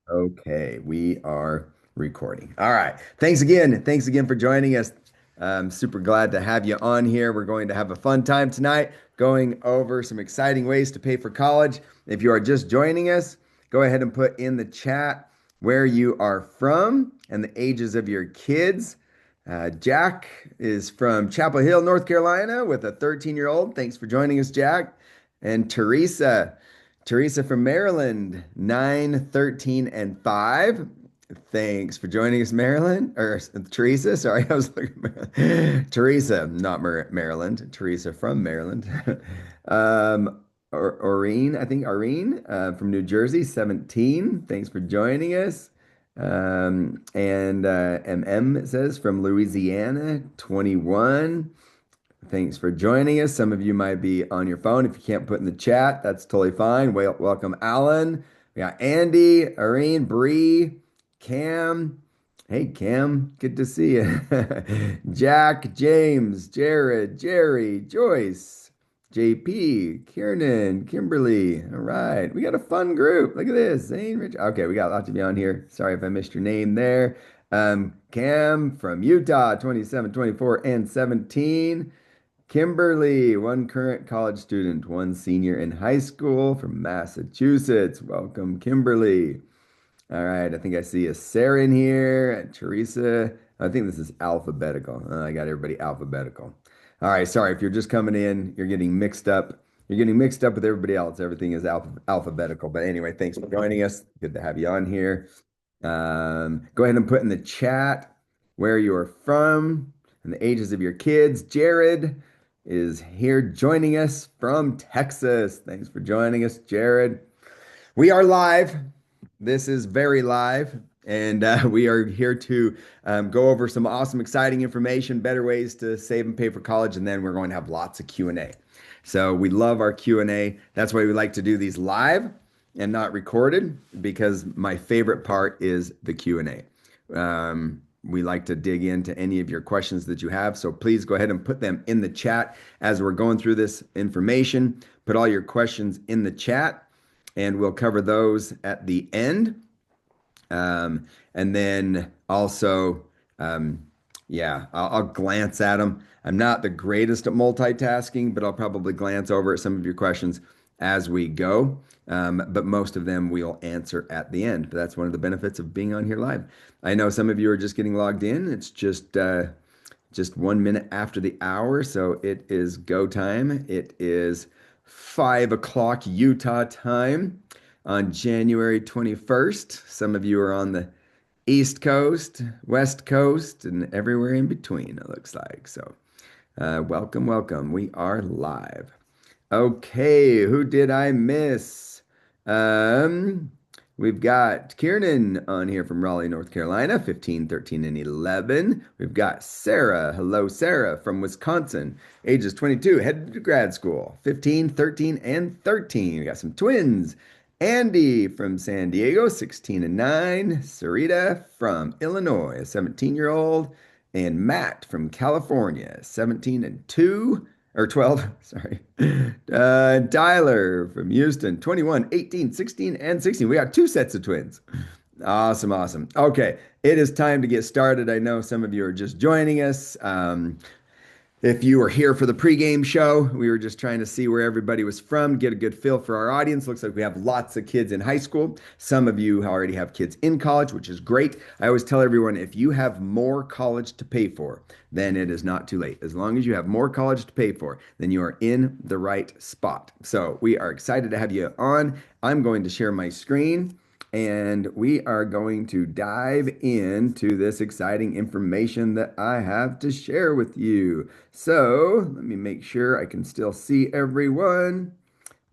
Okay, we are recording. All right. Thanks again. Thanks again for joining us. I'm super glad to have you on here. We're going to have a fun time tonight going over some exciting ways to pay for college. If you are just joining us, go ahead and put in the chat where you are from and the ages of your kids. Jack is from Chapel Hill, North Carolina, with a 13-year-old. Thanks for joining us, Jack. And Teresa from Maryland, 9, 13, and 5. Thanks for joining us, Maryland. Or Teresa, sorry, I was looking at Maryland. Teresa, not Maryland. Teresa from Maryland. Oreen, I think Oreen from New Jersey, 17. Thanks for joining us. And MM says from Louisiana, 21. Thanks for joining us. Some of you might be on your phone. If you can't put in the chat, that's totally fine. Welcome, Alan. We got Andy, Irene, Bree, Cam. Hey, Cam, good to see you. Jack, James, Jared, Jerry, Joyce, JP, Kiernan, Kimberly. All right, we got a fun group. Look at this. Zane, Rich. Okay, we got lots of you on here. Sorry if I missed your name there. Cam from Utah, 27, 24, and 17. Kimberly, one current college student, one senior in high school from Massachusetts. Welcome, Kimberly. All right, I think I see a Sarah in here, and Teresa. I think this is alphabetical. I got everybody alphabetical. All right, sorry if you're just coming in, you're getting mixed up. You're getting mixed up with everybody else. Everything is alphabetical. But anyway, thanks for joining us. Good to have you on here. Go ahead and put in the chat where you are from and the ages of your kids. Jared is here joining us from Texas. Thanks for joining us, Jared. We are live. This is very live. And we are here to go over some awesome, exciting information, better ways to save and pay for college, and then we're going to have lots of Q&A. So we love our Q&A. That's why we like to do these live and not recorded, because my favorite part is the Q&A. We like to dig into any of your questions that you have. So please go ahead and put them in the chat as we're going through this information. Put all your questions in the chat, and we'll cover those at the end. And then also, yeah, I'll glance at them. I'm not the greatest at multitasking, but I'll probably glance over at some of your questions as we go. But most of them we'll answer at the end. But that's one of the benefits of being on here live. I know some of you are just getting logged in. It's just 1 minute after the hour, so it is go time. It is 5 o'clock Utah time on January 21st. Some of you are on the East Coast, West Coast, and everywhere in between, it looks like. So, welcome, welcome. We are live. Okay, who did I miss? We've got Kiernan on here from Raleigh, North Carolina, 15, 13, and 11. We've got Sarah. Hello, Sarah from Wisconsin, ages 22, headed to grad school, 15, 13, and 13. We got some twins. Andy from San Diego, 16 and 9. Sarita from Illinois, a 17-year-old. And Matt from California, 17 and 2 or 12, sorry. Tyler from Houston, 21, 18, 16, and 16. We got two sets of twins. Awesome, awesome. Okay, it is time to get started. I know some of you are just joining us. If you were here for the pregame show, we were just trying to see where everybody was from, get a good feel for our audience. Looks like we have lots of kids in high school. Some of you already have kids in college, which is great. I always tell everyone, if you have more college to pay for, then it is not too late. As long as you have more college to pay for, then you are in the right spot. So we are excited to have you on. I'm going to share my screen, and we are going to dive into this exciting information that I have to share with you. So let me make sure I can still see everyone.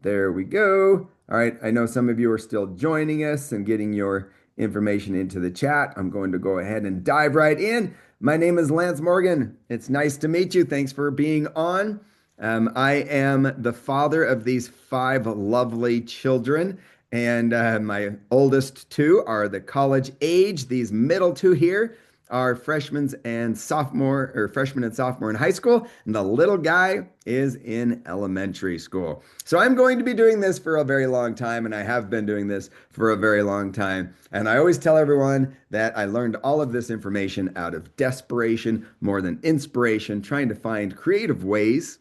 There we go. All right, I know some of you are still joining us and getting your information into the chat. I'm going to go ahead and dive right in. My name is Lance Morgan. It's nice to meet you. Thanks for being on. I am the father of these 5 lovely children. And my oldest 2 are the college age. These middle 2 here are freshmen and sophomore in high school, and the little guy is in elementary school. So I'm going to be doing this for a very long time, and I have been doing this for a very long time. And I always tell everyone that I learned all of this information out of desperation more than inspiration, trying to find creative ways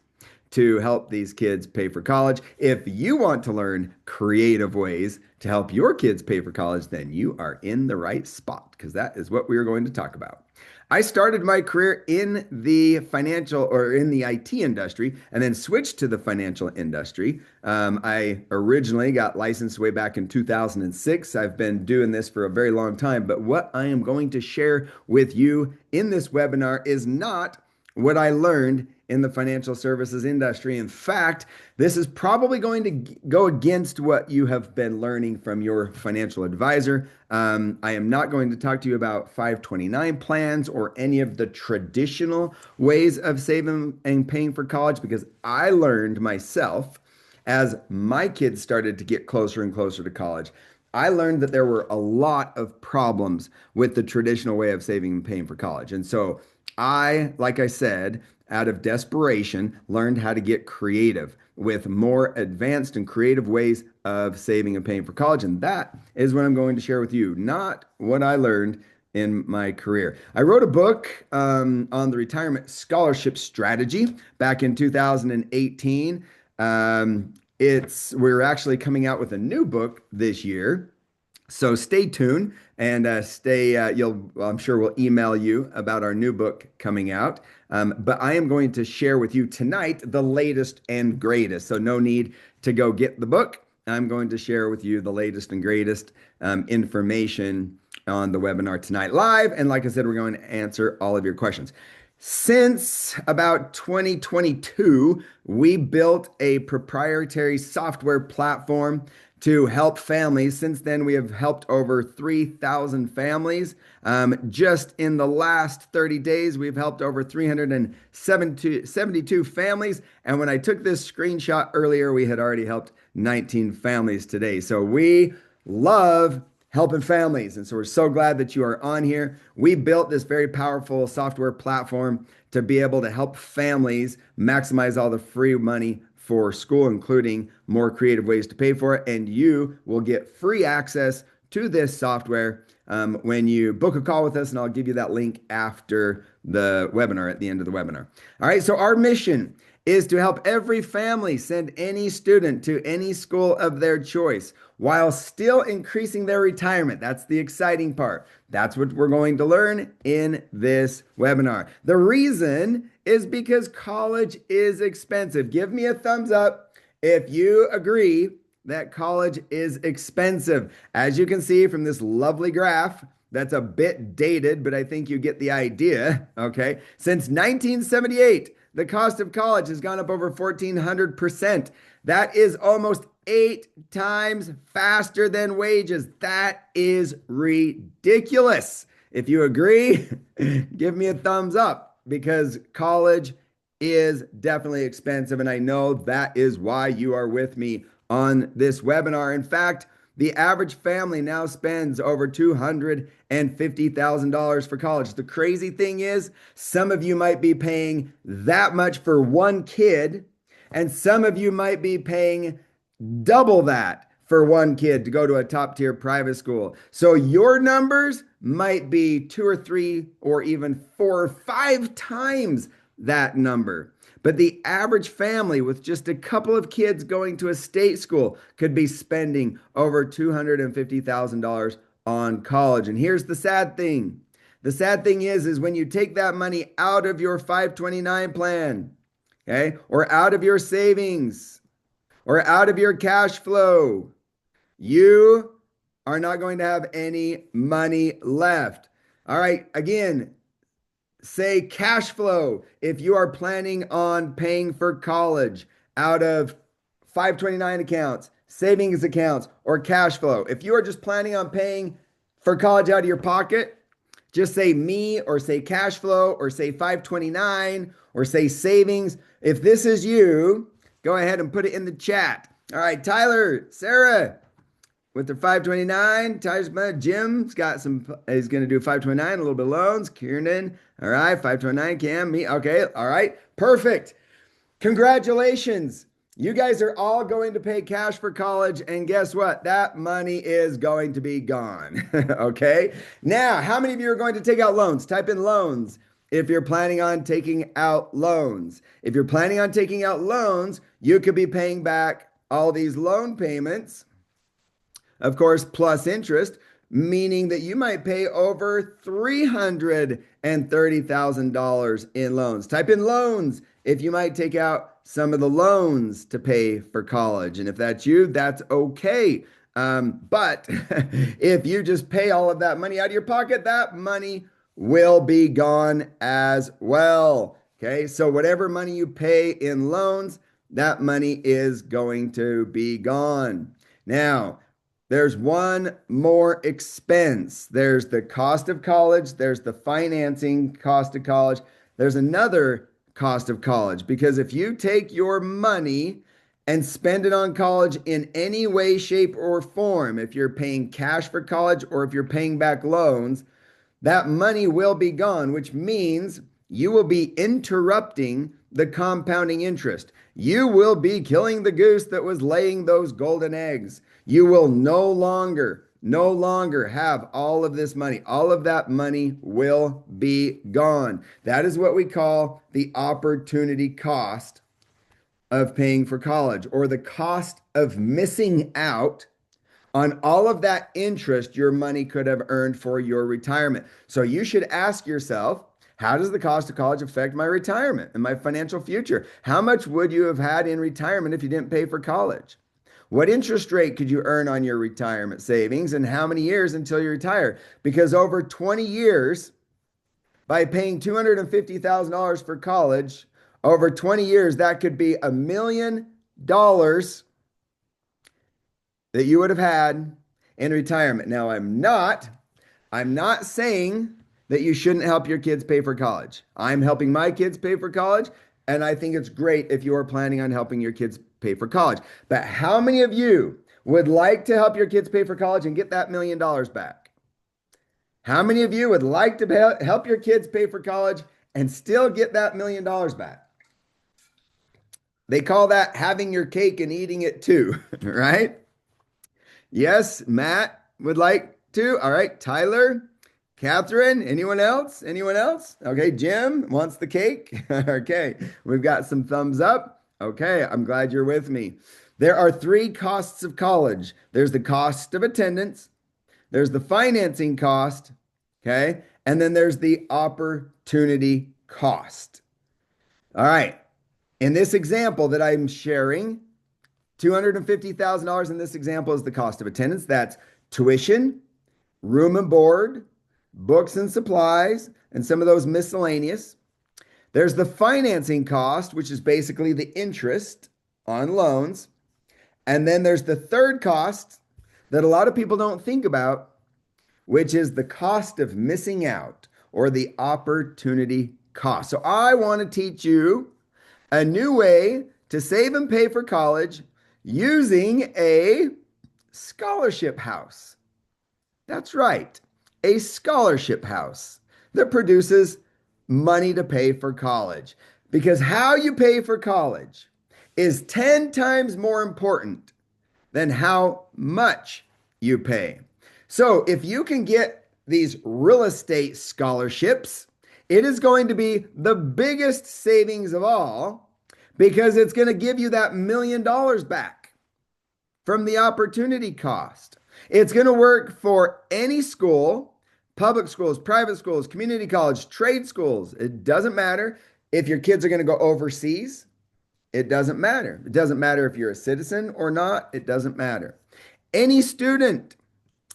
to help these kids pay for college. If you want to learn creative ways to help your kids pay for college, then you are in the right spot because that is what we are going to talk about. I started my career in the financial or in the IT industry and then switched to the financial industry. I originally got licensed way back in 2006. I've been doing this for a very long time, but what I am going to share with you in this webinar is not what I learned in the financial services industry. In fact, this is probably going to go against what you have been learning from your financial advisor. I am not going to talk to you about 529 plans or any of the traditional ways of saving and paying for college because I learned myself as my kids started to get closer and closer to college. I learned that there were a lot of problems with the traditional way of saving and paying for college. And so like I said, out of desperation, learned how to get creative with more advanced and creative ways of saving and paying for college. And that is what I'm going to share with you, not what I learned in my career. I wrote a book on the retirement scholarship strategy back in 2018. We're actually coming out with a new book this year. So stay tuned and I'm sure we'll email you about our new book coming out. But I am going to share with you tonight the latest and greatest. So no need to go get the book. I'm going to share with you the latest and greatest information on the webinar tonight live. And like I said, we're going to answer all of your questions. Since about 2022, we built a proprietary software platform to help families. Since then, we have helped over 3,000 families. Just in the last 30 days, we've helped over 372 families. And when I took this screenshot earlier, we had already helped 19 families today. So we love helping families. And so we're so glad that you are on here. We built this very powerful software platform to be able to help families maximize all the free money for school, including more creative ways to pay for it. And you will get free access to this software when you book a call with us. And I'll give you that link after the webinar, at the end of the webinar. All right. So our mission is to help every family send any student to any school of their choice while still increasing their retirement. That's the exciting part. That's what we're going to learn in this webinar. The reason is because college is expensive. Give me a thumbs up if you agree that college is expensive. As you can see from this lovely graph, that's a bit dated, but I think you get the idea, okay? Since 1978, the cost of college has gone up over 1,400%. That is almost 8 times faster than wages. That is ridiculous. If you agree, give me a thumbs up because college is definitely expensive. And I know that is why you are with me on this webinar. In fact, the average family now spends over $250,000 for college. The crazy thing is, some of you might be paying that much for one kid, and some of you might be paying double that for one kid to go to a top tier private school. So your numbers might be 2 or 3 or even 4 or 5 times that number. But the average family with just a couple of kids going to a state school could be spending over $250,000 on college. And here's the sad thing. The sad thing is when you take that money out of your 529 plan, okay, or out of your savings, or out of your cash flow, you are not going to have any money left. All right, again, say cash flow if you are planning on paying for college out of 529 accounts, savings accounts, or cash flow. If you are just planning on paying for college out of your pocket, just say me or say cash flow or say 529 or say savings. If this is you, go ahead and put it in the chat. All right, Tyler, Sarah, with their 529. Jim's got some, he's going to do 529, a little bit of loans. Kieran, all right, 529, Cam, me. Okay, all right, perfect. Congratulations. You guys are all going to pay cash for college, and guess what? That money is going to be gone. Okay. Now, how many of you are going to take out loans? Type in loans if you're planning on taking out loans. If you're planning on taking out loans, you could be paying back all these loan payments, of course, plus interest, meaning that you might pay over $330,000 in loans. Type in loans if you might take out some of the loans to pay for college. And if that's you, that's okay. But if you just pay all of that money out of your pocket, that money will be gone as well. Okay, so whatever money you pay in loans, that money is going to be gone. Now, there's one more expense. There's the cost of college. There's the financing cost of college. There's another cost of college, because if you take your money and spend it on college in any way, shape, or form, if you're paying cash for college or if you're paying back loans, that money will be gone, which means you will be interrupting the compounding interest. You will be killing the goose that was laying those golden eggs. You will no longer have all of this money. All of that money will be gone. That is what we call the opportunity cost of paying for college, or the cost of missing out on all of that interest your money could have earned for your retirement. So you should ask yourself, how does the cost of college affect my retirement and my financial future? How much would you have had in retirement if you didn't pay for college? What interest rate could you earn on your retirement savings, and how many years until you retire? Because over 20 years, by paying $250,000 for college, over 20 years, that could be $1 million that you would have had in retirement. Now, I'm not saying that you shouldn't help your kids pay for college. I'm helping my kids pay for college, and I think it's great if you are planning on helping your kids pay for college. But how many of you would like to help your kids pay for college and get that $1 million back? How many of you would like to help your kids pay for college and still get that $1 million back? They call that having your cake and eating it too, right? Yes, Matt would like to. All right, Tyler, Catherine, anyone else? Anyone else? Okay, Jim wants the cake. Okay, we've got some thumbs up. Okay, I'm glad you're with me. There are three costs of college. There's the cost of attendance, there's the financing cost, okay, and then there's the opportunity cost. All right, in this example that I'm sharing, $250,000 in this example is the cost of attendance. That's tuition, room and board, books and supplies, and some of those miscellaneous. There's the financing cost, which is basically the interest on loans. And then there's the third cost that a lot of people don't think about, which is the cost of missing out, or the opportunity cost. So I want to teach you a new way to save and pay for college using a scholarship house. That's right, a scholarship house that produces money to pay for college. Because how you pay for college is 10 times more important than how much you pay. So if you can get these real estate scholarships, it is going to be the biggest savings of all, because it's going to give you that $1 million back from the opportunity cost. It's going to work for any school, public schools, private schools, community college, trade schools. It doesn't matter if your kids are going to go overseas. It doesn't matter. It doesn't matter if you're a citizen or not. It doesn't matter. Any student,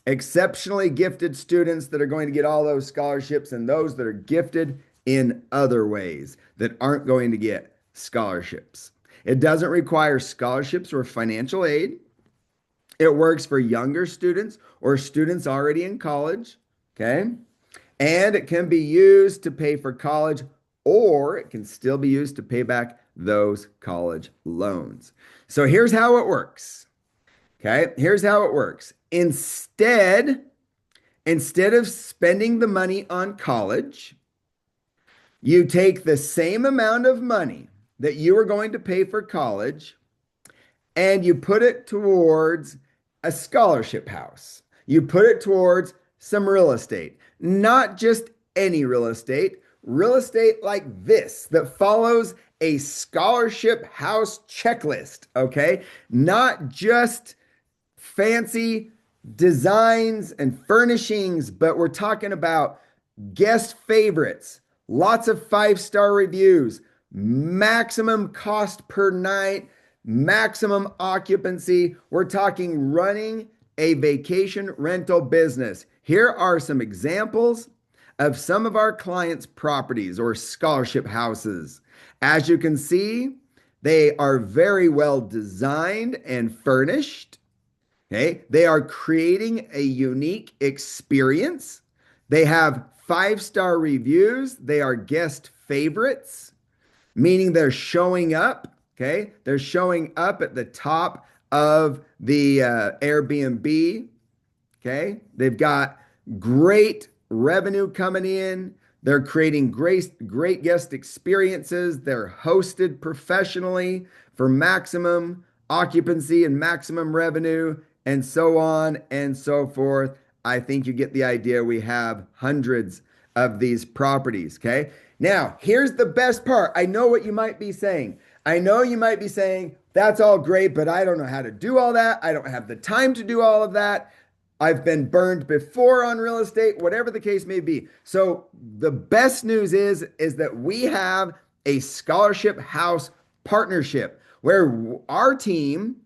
exceptionally gifted students that are going to get all those scholarships, and those that are gifted in other ways that aren't going to get scholarships. It doesn't require scholarships or financial aid. It works for younger students or students already in college, okay? And it can be used to pay for college, or it can still be used to pay back those college loans. So here's how it works, Okay, here's how it works. Instead of spending the money on college, you take the same amount of money that you are going to pay for college and you put it towards a scholarship house. You put it towards some real estate, not just any real estate like this that follows a scholarship house checklist, okay? Not just fancy designs and furnishings, but we're talking about guest favorites, lots of five-star reviews, maximum cost per night, maximum occupancy. We're talking running a vacation rental business. Here are some examples of some of our clients' properties or scholarship houses. As you can see, they are very well designed and furnished. Okay, they are creating a unique experience. They have five-star reviews. They are guest favorites, meaning they're showing up. Okay, they're showing up at the top of the Airbnb. Okay, they've got great revenue coming in. They're creating great guest experiences. They're hosted professionally for maximum occupancy and maximum revenue, and so on and so forth. I think you get the idea. We have hundreds of these properties. Okay. Now, here's the best part. I know what you might be saying. I know you might be saying, that's all great, but I don't know how to do all that. I don't have the time to do all of that. I've been burned before on real estate, whatever the case may be. So the best news is that we have a scholarship house partnership where our team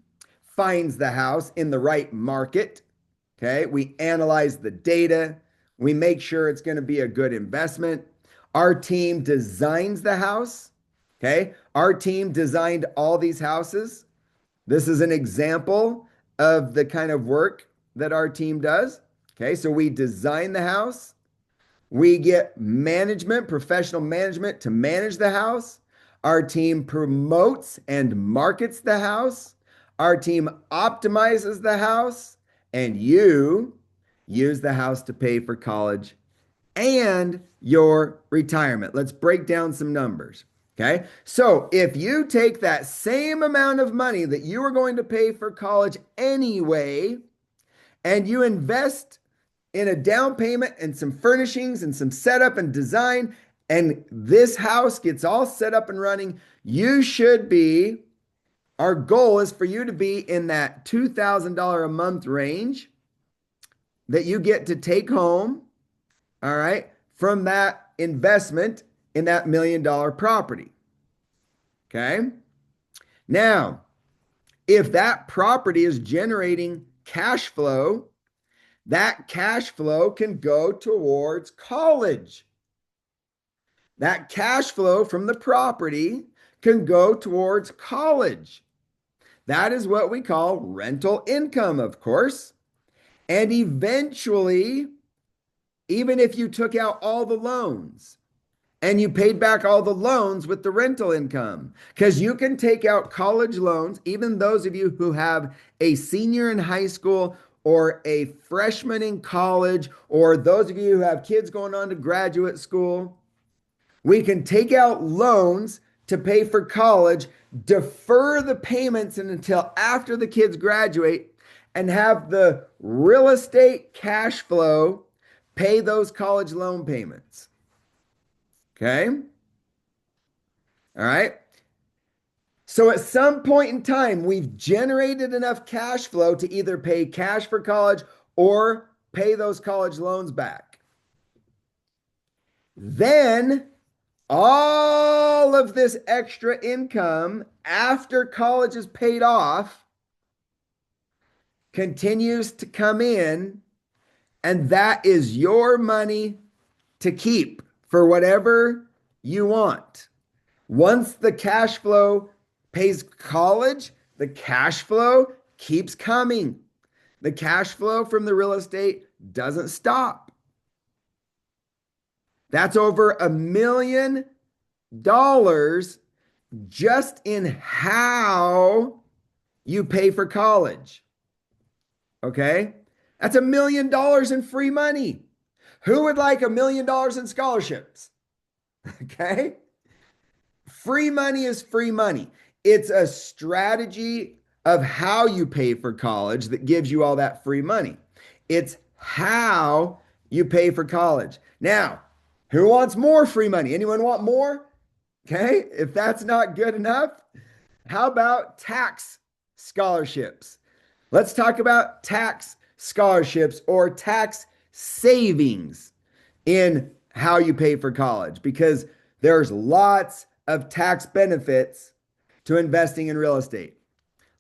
finds the house in the right market. Okay. We analyze the data. We make sure it's going to be a good investment. Our team designs the house. Okay. Our team designed all these houses. This is an example of the kind of work that our team does. Okay. So we design the house. We get management, professional management to manage the house. Our team promotes and markets the house. Our team optimizes the house, and you use the house to pay for college and your retirement. Let's break down some numbers. Okay. So if you take that same amount of money that you are going to pay for college anyway, and you invest in a down payment and some furnishings and some setup and design, and this house gets all set up and running, our goal is for you to be in that $2,000 a month range that you get to take home, all right, from that investment in that $1 million property. Okay. Now, if that property is generating cash flow, that cash flow can go towards college. That cash flow from the property can go towards college. That is what we call rental income, of course. And eventually, even if you took out all the loans and you paid back all the loans with the rental income, because you can take out college loans, even those of you who have a senior in high school or a freshman in college, or those of you who have kids going on to graduate school, we can take out loans to pay for college, defer the payments until after the kids graduate, and have the real estate cash flow pay those college loan payments. Okay? All right. So at some point in time, we've generated enough cash flow to either pay cash for college or pay those college loans back. Then all of this extra income after college is paid off continues to come in, and that is your money to keep for whatever you want. Once the cash flow pays college, the cash flow keeps coming. The cash flow from the real estate doesn't stop. That's over $1 million just in how you pay for college. Okay. That's $1 million in free money. Who would like $1 million in scholarships? Okay. Free money is free money. It's a strategy of how you pay for college that gives you all that free money. It's how you pay for college. Now, who wants more free money? Anyone want more? Okay. If that's not good enough, how about tax scholarships? Let's talk about tax scholarships or tax savings in how you pay for college because there's lots of tax benefits to investing in real estate.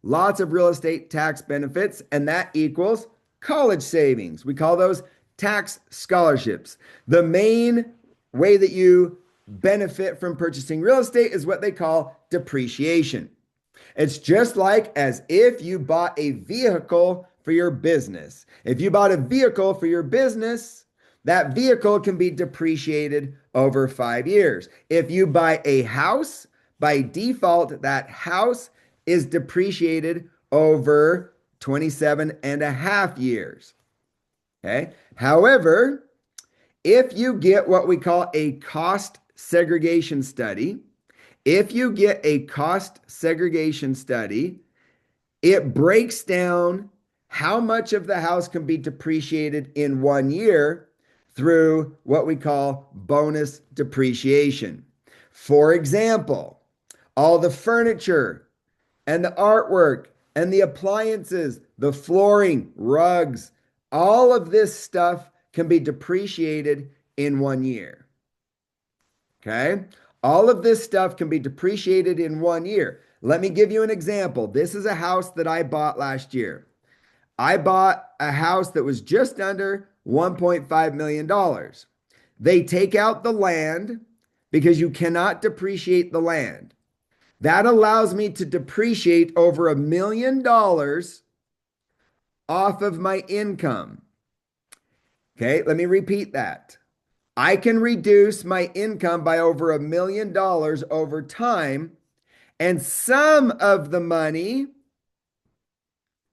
Lots of real estate tax benefits, and that equals college savings. We call those tax scholarships. The main way that you benefit from purchasing real estate is what they call depreciation. It's just like as if you bought a vehicle for your business. If you bought a vehicle for your business, that vehicle can be depreciated over 5 years. If you buy a house, by default, that house is depreciated over 27 and a half years. Okay. However, if you get what we call a cost segregation study, if you get a cost segregation study, it breaks down how much of the house can be depreciated in 1 year through what we call bonus depreciation. For example, all the furniture and the artwork and the appliances, the flooring, rugs, all of this stuff can be depreciated in 1 year. Okay? All of this stuff can be depreciated in 1 year. Let me give you an example. This is a house that I bought last year. I bought a house that was just under $1.5 million. They take out the land because you cannot depreciate the land. That allows me to depreciate over $1 million off of my income. Okay, let me repeat that. I can reduce my income by over $1 million over time, and some of the money,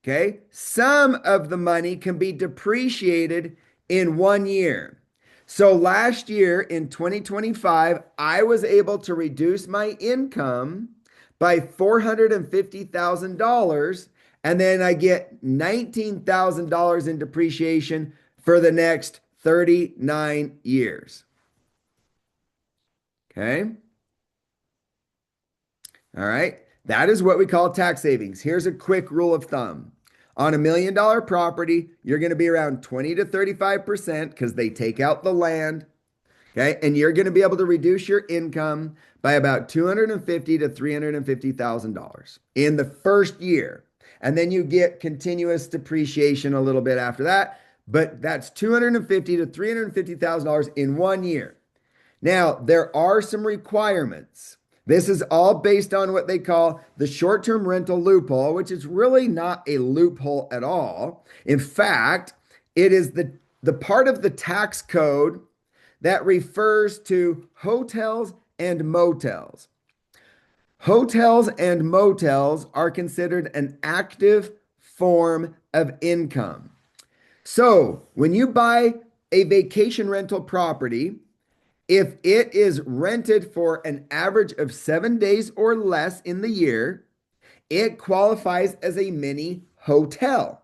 okay, some of the money can be depreciated in 1 year. So last year in 2025, I was able to reduce my income by $450,000, and then I get $19,000 in depreciation for the next 39 years. Okay. All right. That is what we call tax savings. Here's a quick rule of thumb. On $1 million property, you're going to be around 20 to 35% because they take out the land. Okay. And you're going to be able to reduce your income by about $250,000 to $350,000 in the first year. And then you get continuous depreciation a little bit after that. But that's $250,000 to $350,000 in 1 year. Now, there are some requirements. This is all based on what they call the short-term rental loophole, which is really not a loophole at all. In fact, it is the part of the tax code that refers to hotels and motels. Hotels and motels are considered an active form of income. So when you buy a vacation rental property, if it is rented for an average of 7 days or less in the year, it qualifies as a mini hotel,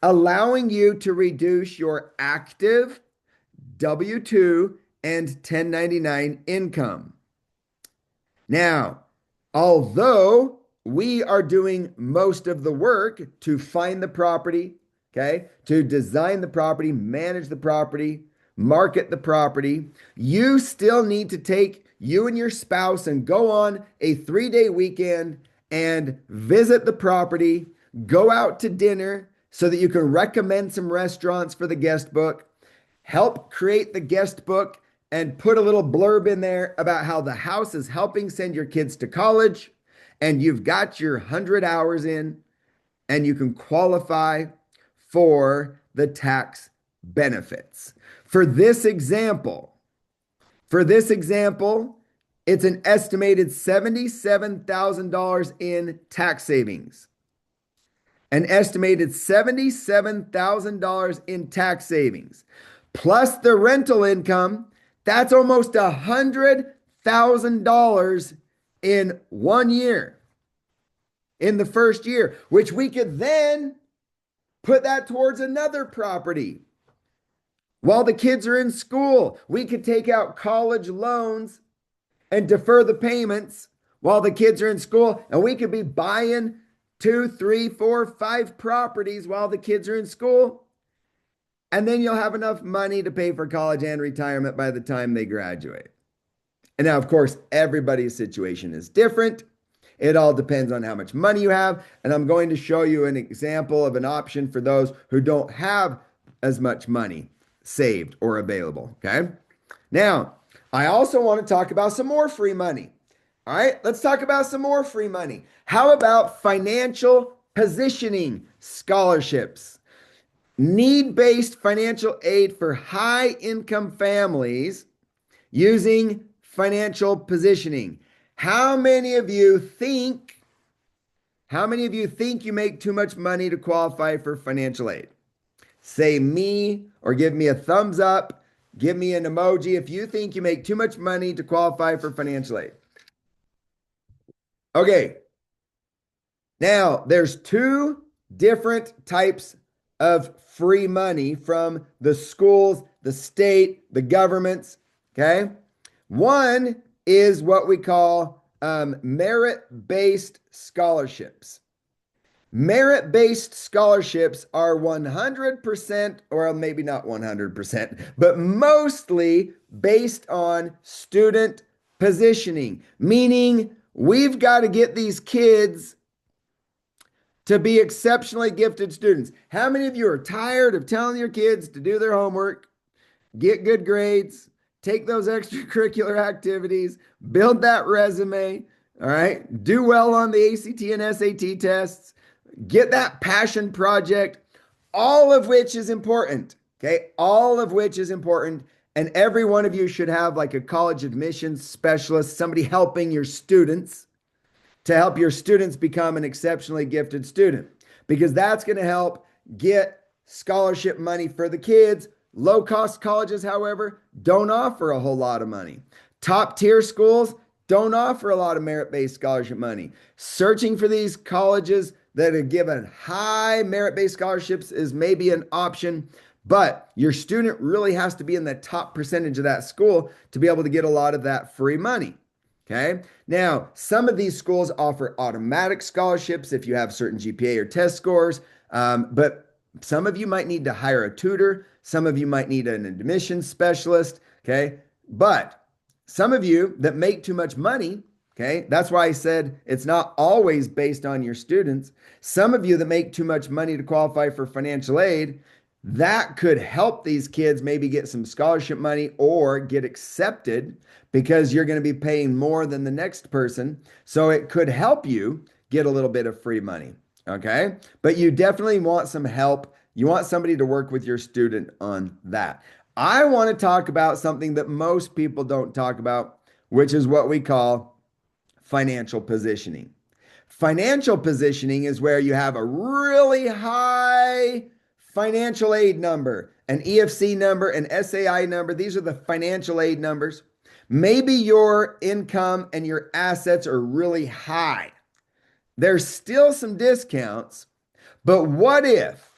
allowing you to reduce your active W-2 and 1099 income. Now, although we are doing most of the work to find the property, okay, to design the property, manage the property, market the property, you still need to take you and your spouse and go on a 3-day weekend and visit the property, go out to dinner so that you can recommend some restaurants for the guest book, help create the guest book, and put a little blurb in there about how the house is helping send your kids to college, and you've got your 100 hours in, and you can qualify for the tax benefits. For this example, it's an estimated $77,000 in tax savings. an estimated $77,000 in tax savings. Plus the rental income, that's almost $100,000 in 1 year, in the first year, which we could then put that towards another property. While the kids are in school, we could take out college loans and defer the payments while the kids are in school, and we could be buying 2, 3, 4, 5 properties while the kids are in school. And then you'll have enough money to pay for college and retirement by the time they graduate. And now, of course, everybody's situation is different. It all depends on how much money you have. And I'm going to show you an example of an option for those who don't have as much money saved or available. Okay. Now, I also want to talk about some more free money. All right, let's talk about some more free money. How about financial positioning scholarships? Need-based financial aid for high-income families using financial positioning. How many of you think you make too much money to qualify for financial aid? Say me or give me a thumbs up. Give me an emoji if you think you make too much money to qualify for financial aid. Okay. Now, there's two different types of free money from the schools, the state, the governments. Okay. One is what we call merit-based scholarships. Merit-based scholarships are 100%, or maybe not 100%, but mostly based on student positioning, meaning we've got to get these kids to be exceptionally gifted students. How many of you are tired of telling your kids to do their homework, get good grades, take those extracurricular activities, build that resume, all right? Do well on the ACT and SAT tests, get that passion project, all of which is important, okay? All of which is important. And every one of you should have like a college admissions specialist, somebody helping your students to help your students become an exceptionally gifted student, because that's going to help get scholarship money for the kids. Low-cost colleges, however, don't offer a whole lot of money. Top-tier schools don't offer a lot of merit-based scholarship money. Searching for these colleges that are given high merit-based scholarships is maybe an option, but your student really has to be in the top percentage of that school to be able to get a lot of that free money. Okay. Now, some of these schools offer automatic scholarships if you have certain GPA or test scores, but some of you might need to hire a tutor. Some of you might need an admissions specialist. Okay. But some of you that make too much money, okay, that's why I said it's not always based on your students. Some of you that make too much money to qualify for financial aid, that could help these kids maybe get some scholarship money or get accepted because you're going to be paying more than the next person. So it could help you get a little bit of free money. Okay. But you definitely want some help. You want somebody to work with your student on that. I want to talk about something that most people don't talk about, which is what we call financial positioning. Financial positioning is where you have a really high financial aid number, an EFC number, an SAI number. These are the financial aid numbers. Maybe your income and your assets are really high. There's still some discounts, but what if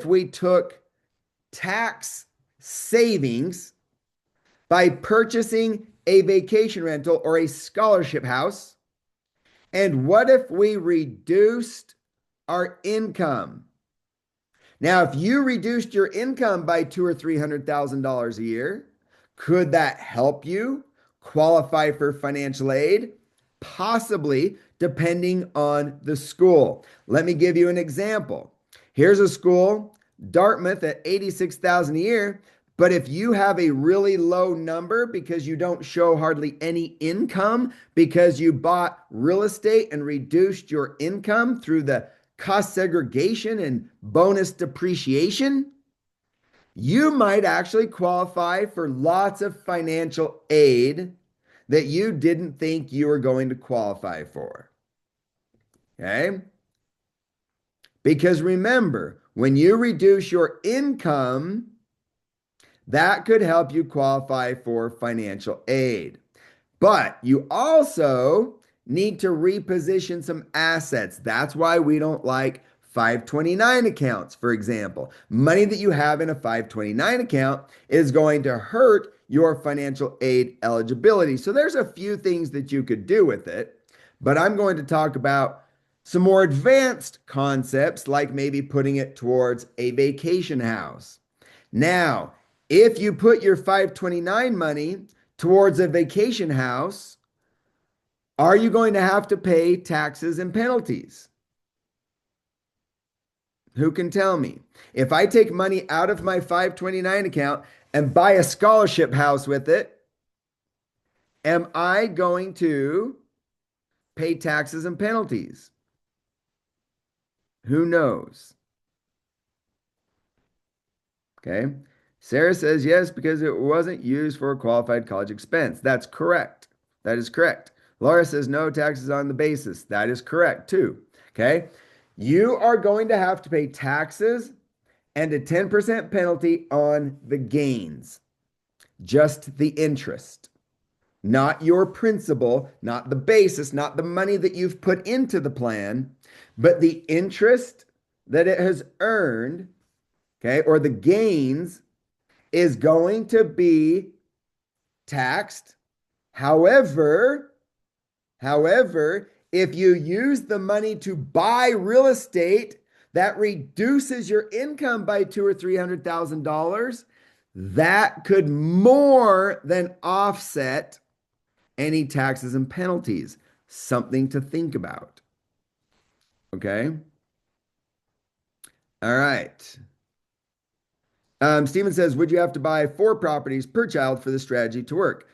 we took tax savings by purchasing a vacation rental or a scholarship house? And what if we reduced our income? Now, if you reduced your income by $200,000 or $300,000 a year, could that help you qualify for financial aid? Possibly, depending on the school. Let me give you an example. Here's a school, Dartmouth, at $86,000 a year. But if you have a really low number because you don't show hardly any income because you bought real estate and reduced your income through the cost segregation and bonus depreciation, you might actually qualify for lots of financial aid that you didn't think you were going to qualify for. Okay? Because remember, when you reduce your income, that could help you qualify for financial aid. But you also need to reposition some assets. That's why we don't like 529 accounts, for example. Money that you have in a 529 account is going to hurt your financial aid eligibility. So there's a few things that you could do with it, but I'm going to talk about some more advanced concepts, like maybe putting it towards a vacation house. Now, if you put your 529 money towards a vacation house, are you going to have to pay taxes and penalties? Who can tell me? If I take money out of my 529 account and buy a scholarship house with it, am I going to pay taxes and penalties? Who knows? Okay. Sarah says yes, because it wasn't used for a qualified college expense. That's correct. That is correct. Laura says no taxes on the basis. That is correct too. Okay. You are going to have to pay taxes and a 10% penalty on the gains, just the interest, not your principal, not the basis, not the money that you've put into the plan, but the interest that it has earned, okay, or the gains is going to be taxed. However, if you use the money to buy real estate that reduces your income by $200,000 or $300,000, that could more than offset any taxes and penalties. Something to think about. Okay. All right. Steven says, would you have to buy 4 properties per child for the strategy to work?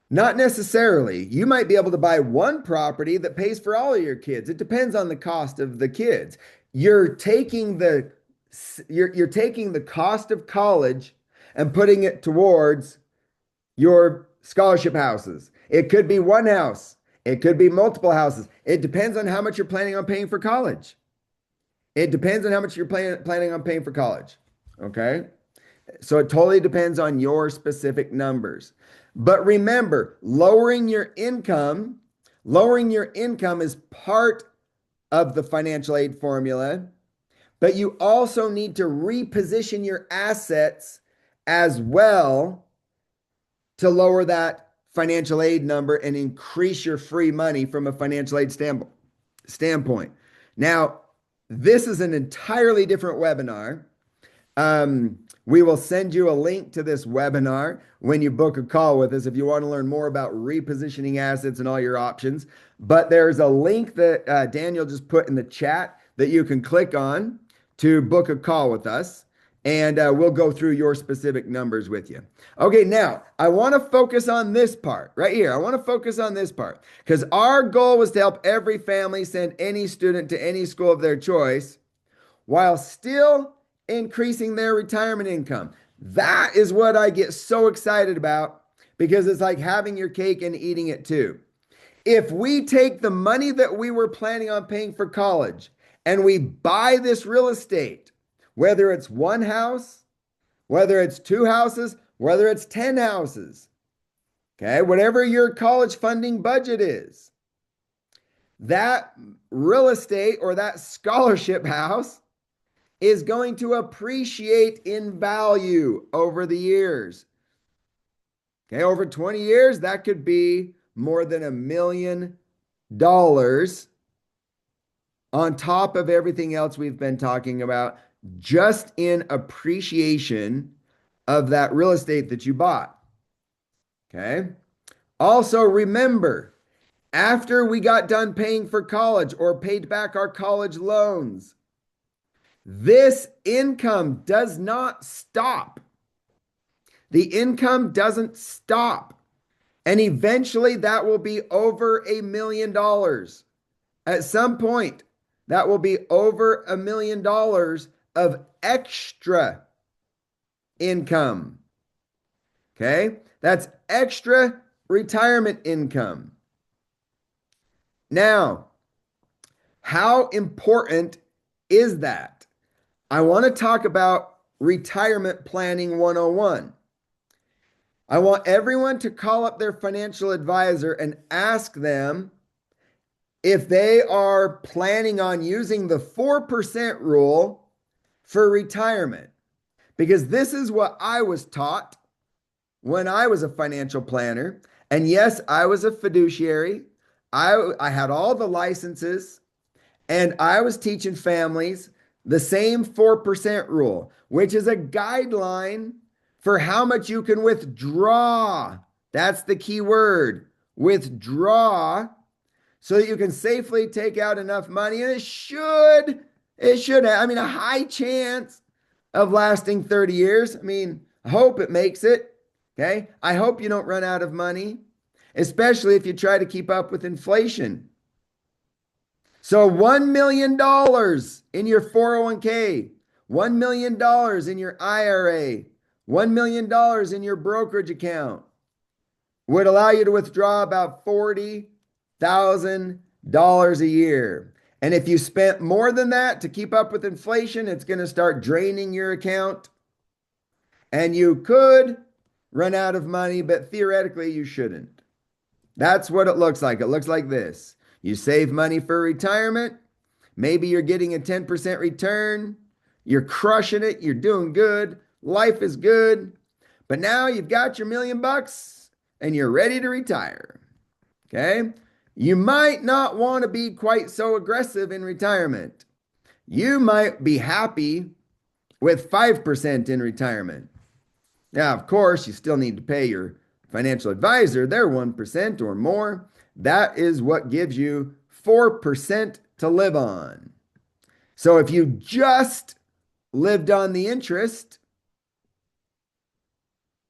Not necessarily. You might be able to buy one property that pays for all of your kids. It depends on the cost of the kids. You're taking the you're taking the cost of college and putting it towards your scholarship houses. It could be one house. It could be multiple houses. It depends on how much you're planning on paying for college. It depends on how much you're planning on paying for college. Okay? So it totally depends on your specific numbers. But remember, lowering your income is part of the financial aid formula, but you also need to reposition your assets as well to lower that financial aid number and increase your free money from a financial aid standpoint. Now, this is an entirely different webinar. We will send you a link to this webinar when you book a call with us if you want to learn more about repositioning assets and all your options. But there's a link that Daniel just put in the chat that you can click on to book a call with us, and we'll go through your specific numbers with you. Okay, now I want to focus on this part right here. I want to focus on this part because our goal was to help every family send any student to any school of their choice while still increasing their retirement income. That is what I get so excited about, because it's like having your cake and eating it too. If we take the money that we were planning on paying for college and we buy this real estate, whether it's one house, whether it's 2 houses, whether it's 10 houses, okay, whatever your college funding budget is, that real estate or that scholarship house is going to appreciate in value over the years. Okay, over 20 years, that could be more than $1 million on top of everything else we've been talking about, just in appreciation of that real estate that you bought. Okay. Also, remember, after we got done paying for college or paid back our college loans, this income does not stop. The income doesn't stop. And eventually that will be over $1 million. At some point, that will be over $1 million of extra income. Okay? That's extra retirement income. Now, how important is that I want to talk about retirement planning 101. I want everyone to call up their financial advisor and ask them if they are planning on using the 4% rule for retirement. Because this is what I was taught when I was a financial planner. And yes, I was a fiduciary. I had all the licenses, and I was teaching families the same 4% rule, which is a guideline for how much you can withdraw. That's the key word, withdraw, so that you can safely take out enough money. And it should, I mean, a high chance of lasting 30 years. I mean, I hope it makes it. Okay. I hope you don't run out of money, especially if you try to keep up with inflation. So $1 million in your 401k, $1 million in your IRA, $1 million in your brokerage account would allow you to withdraw about $40,000 a year. And if you spent more than that to keep up with inflation, it's going to start draining your account. And you could run out of money, but theoretically you shouldn't. That's what it looks like. It looks like this. You save money for retirement. Maybe you're getting a 10% return. You're crushing it. You're doing good. Life is good. But now you've got your $1,000,000 and you're ready to retire. Okay? You might not want to be quite so aggressive in retirement. You might be happy with 5% in retirement. Now, of course, you still need to pay your financial advisor their 1% or more. That is what gives you 4% to live on. So if you just lived on the interest,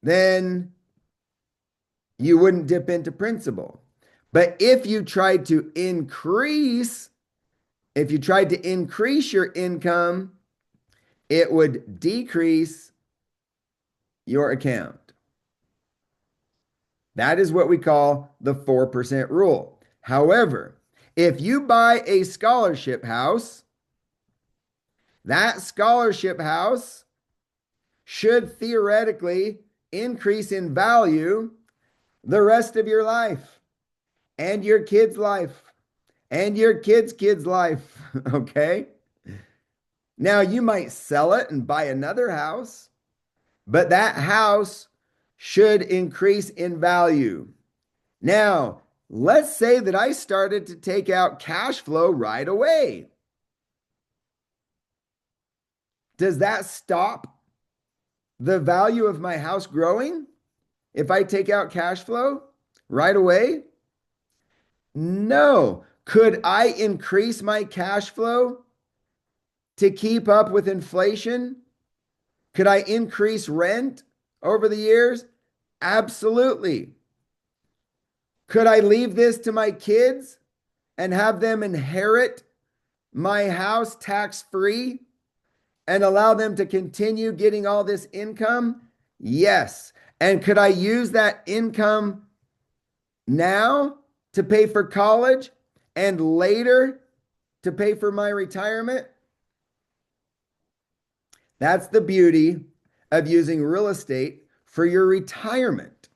then you wouldn't dip into principal. But if you tried to increase your income, it would decrease your account. That is what we call the 4% rule. However, if you buy a scholarship house, that scholarship house should theoretically increase in value the rest of your life and your kid's life and your kid's kid's life. Okay? Now, you might sell it and buy another house, but that house should increase in value. Now, let's say that I started to take out cash flow right away. Does that stop the value of my house growing if I take out cash flow right away? No. Could I increase my cash flow to keep up with inflation? Could I increase rent over the years? Absolutely. Could I leave this to my kids and have them inherit my house tax-free and allow them to continue getting all this income? Yes. And could I use that income now to pay for college and later to pay for my retirement? That's the beauty of using real estate for your retirement.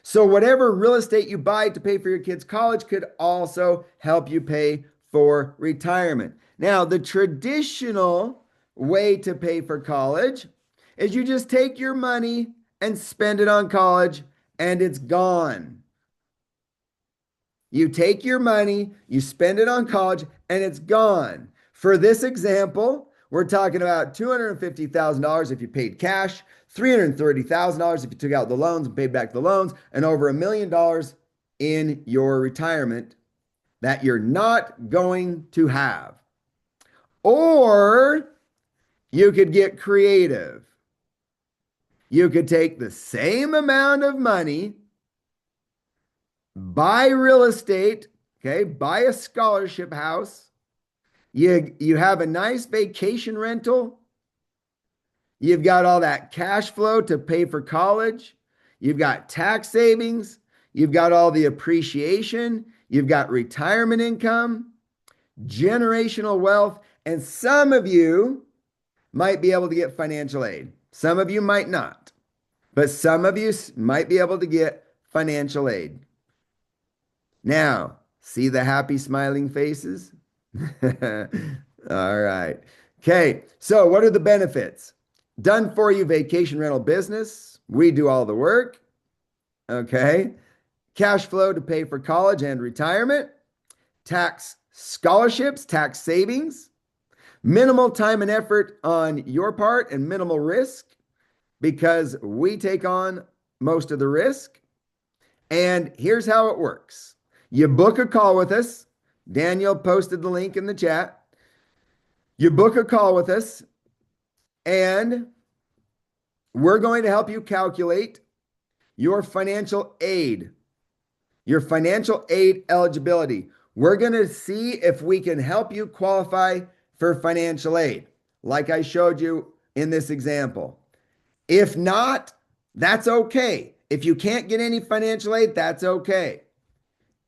So whatever real estate you buy to pay for your kids' college could also help you pay for retirement. Now, the traditional way to pay for college is you just take your money and spend it on college and it's gone. You take your money, you spend it on college, and it's gone. For this example, we're talking about $250,000 if you paid cash, $330,000 if you took out the loans and paid back the loans, and over $1 million in your retirement that you're not going to have. Or you could get creative. You could take the same amount of money, buy real estate, okay, buy a scholarship house. You have a nice vacation rental. You've got all that cash flow to pay for college. You've got tax savings. You've got all the appreciation. You've got retirement income, generational wealth, And some of you might be able to get financial aid. Some of you might not, but some of you might be able to get financial aid. Now, see the happy smiling faces? All right. Okay. So what are the benefits? Done for you vacation rental business. We do all the work. Okay. Cash flow to pay for college and retirement. Tax scholarships, tax savings. Minimal time and effort on your part and minimal risk because we take on most of the risk. And here's how it works. You book a call with us. Daniel posted the link in the chat. You book a call with us, and we're going to help you calculate your financial aid eligibility. We're going to see if we can help you qualify for financial aid, like I showed you in this example. If not, that's okay. If you can't get any financial aid, that's okay.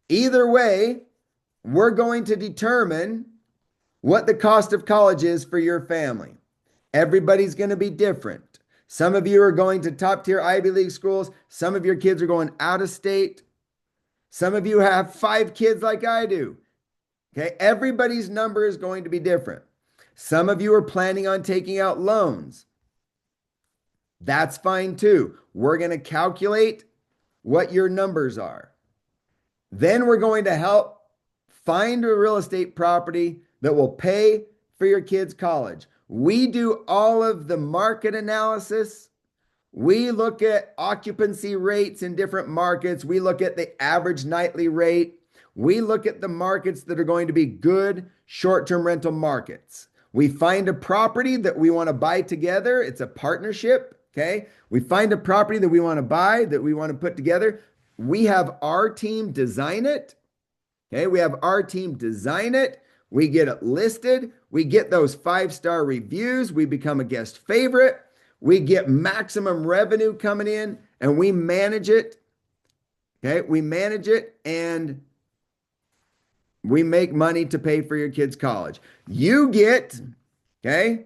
Either way, we're going to determine what the cost of college is for your family. Everybody's going to be different. Some of you are going to top tier Ivy League schools. Some of your kids are going out of state. Some of you have 5 kids like I do. Okay. Everybody's number is going to be different. Some of you are planning on taking out loans. That's fine too. We're going to calculate what your numbers are. Then we're going to help find a real estate property that will pay for your kids' college. We do all of the market analysis. We look at occupancy rates in different markets. We look at the average nightly rate. We look at the markets that are going to be good short-term rental markets. We find a property that we want to buy together. It's a partnership, okay? We find a property that we want to buy, that we want to put together. We have our team design it, okay? We have our team design it. We get it listed. We get those 5-star reviews. We become a guest favorite. We get maximum revenue coming in and we manage it. Okay. We manage it and we make money to pay for your kids' college. You get the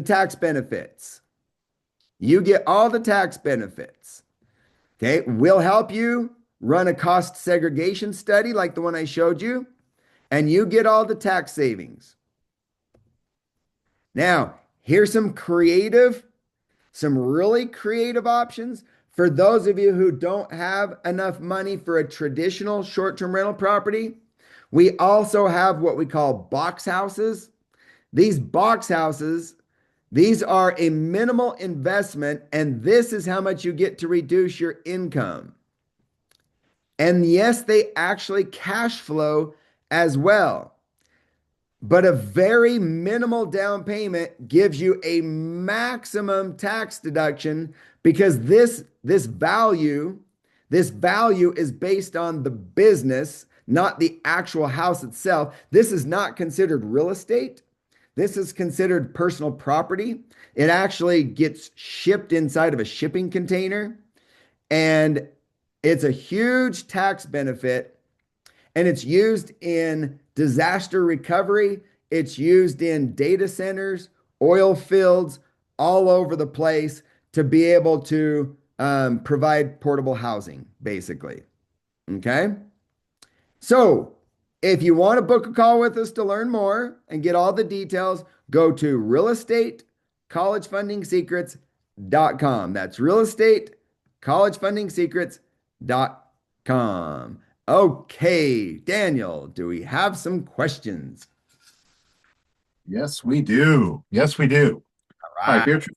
tax benefits. You get all the tax benefits. Okay. We'll help you run a cost segregation study like the one I showed you, and you get all the tax savings. Now, here's some really creative options for those of you who don't have enough money for a traditional short-term rental property. We also have what we call box houses. These box houses, these are a minimal investment, and this is how much you get to reduce your income. And yes, they actually cash flow as well. But a very minimal down payment gives you a maximum tax deduction because this value is based on the business, not the actual house itself. This is not considered real estate. This is considered personal property. It actually gets shipped inside of a shipping container, and it's a huge tax benefit, and it's used in disaster recovery. It's used in data centers, oil fields, all over the place to be able to provide portable housing, basically. Okay. So if you want to book a call with us to learn more and get all the details, go to realestatecollegefundingsecrets.com. That's realestatecollegefundingsecrets.com. Okay, Daniel, do we have some questions? Yes, we do. Yes, we do. All right, Beatrice.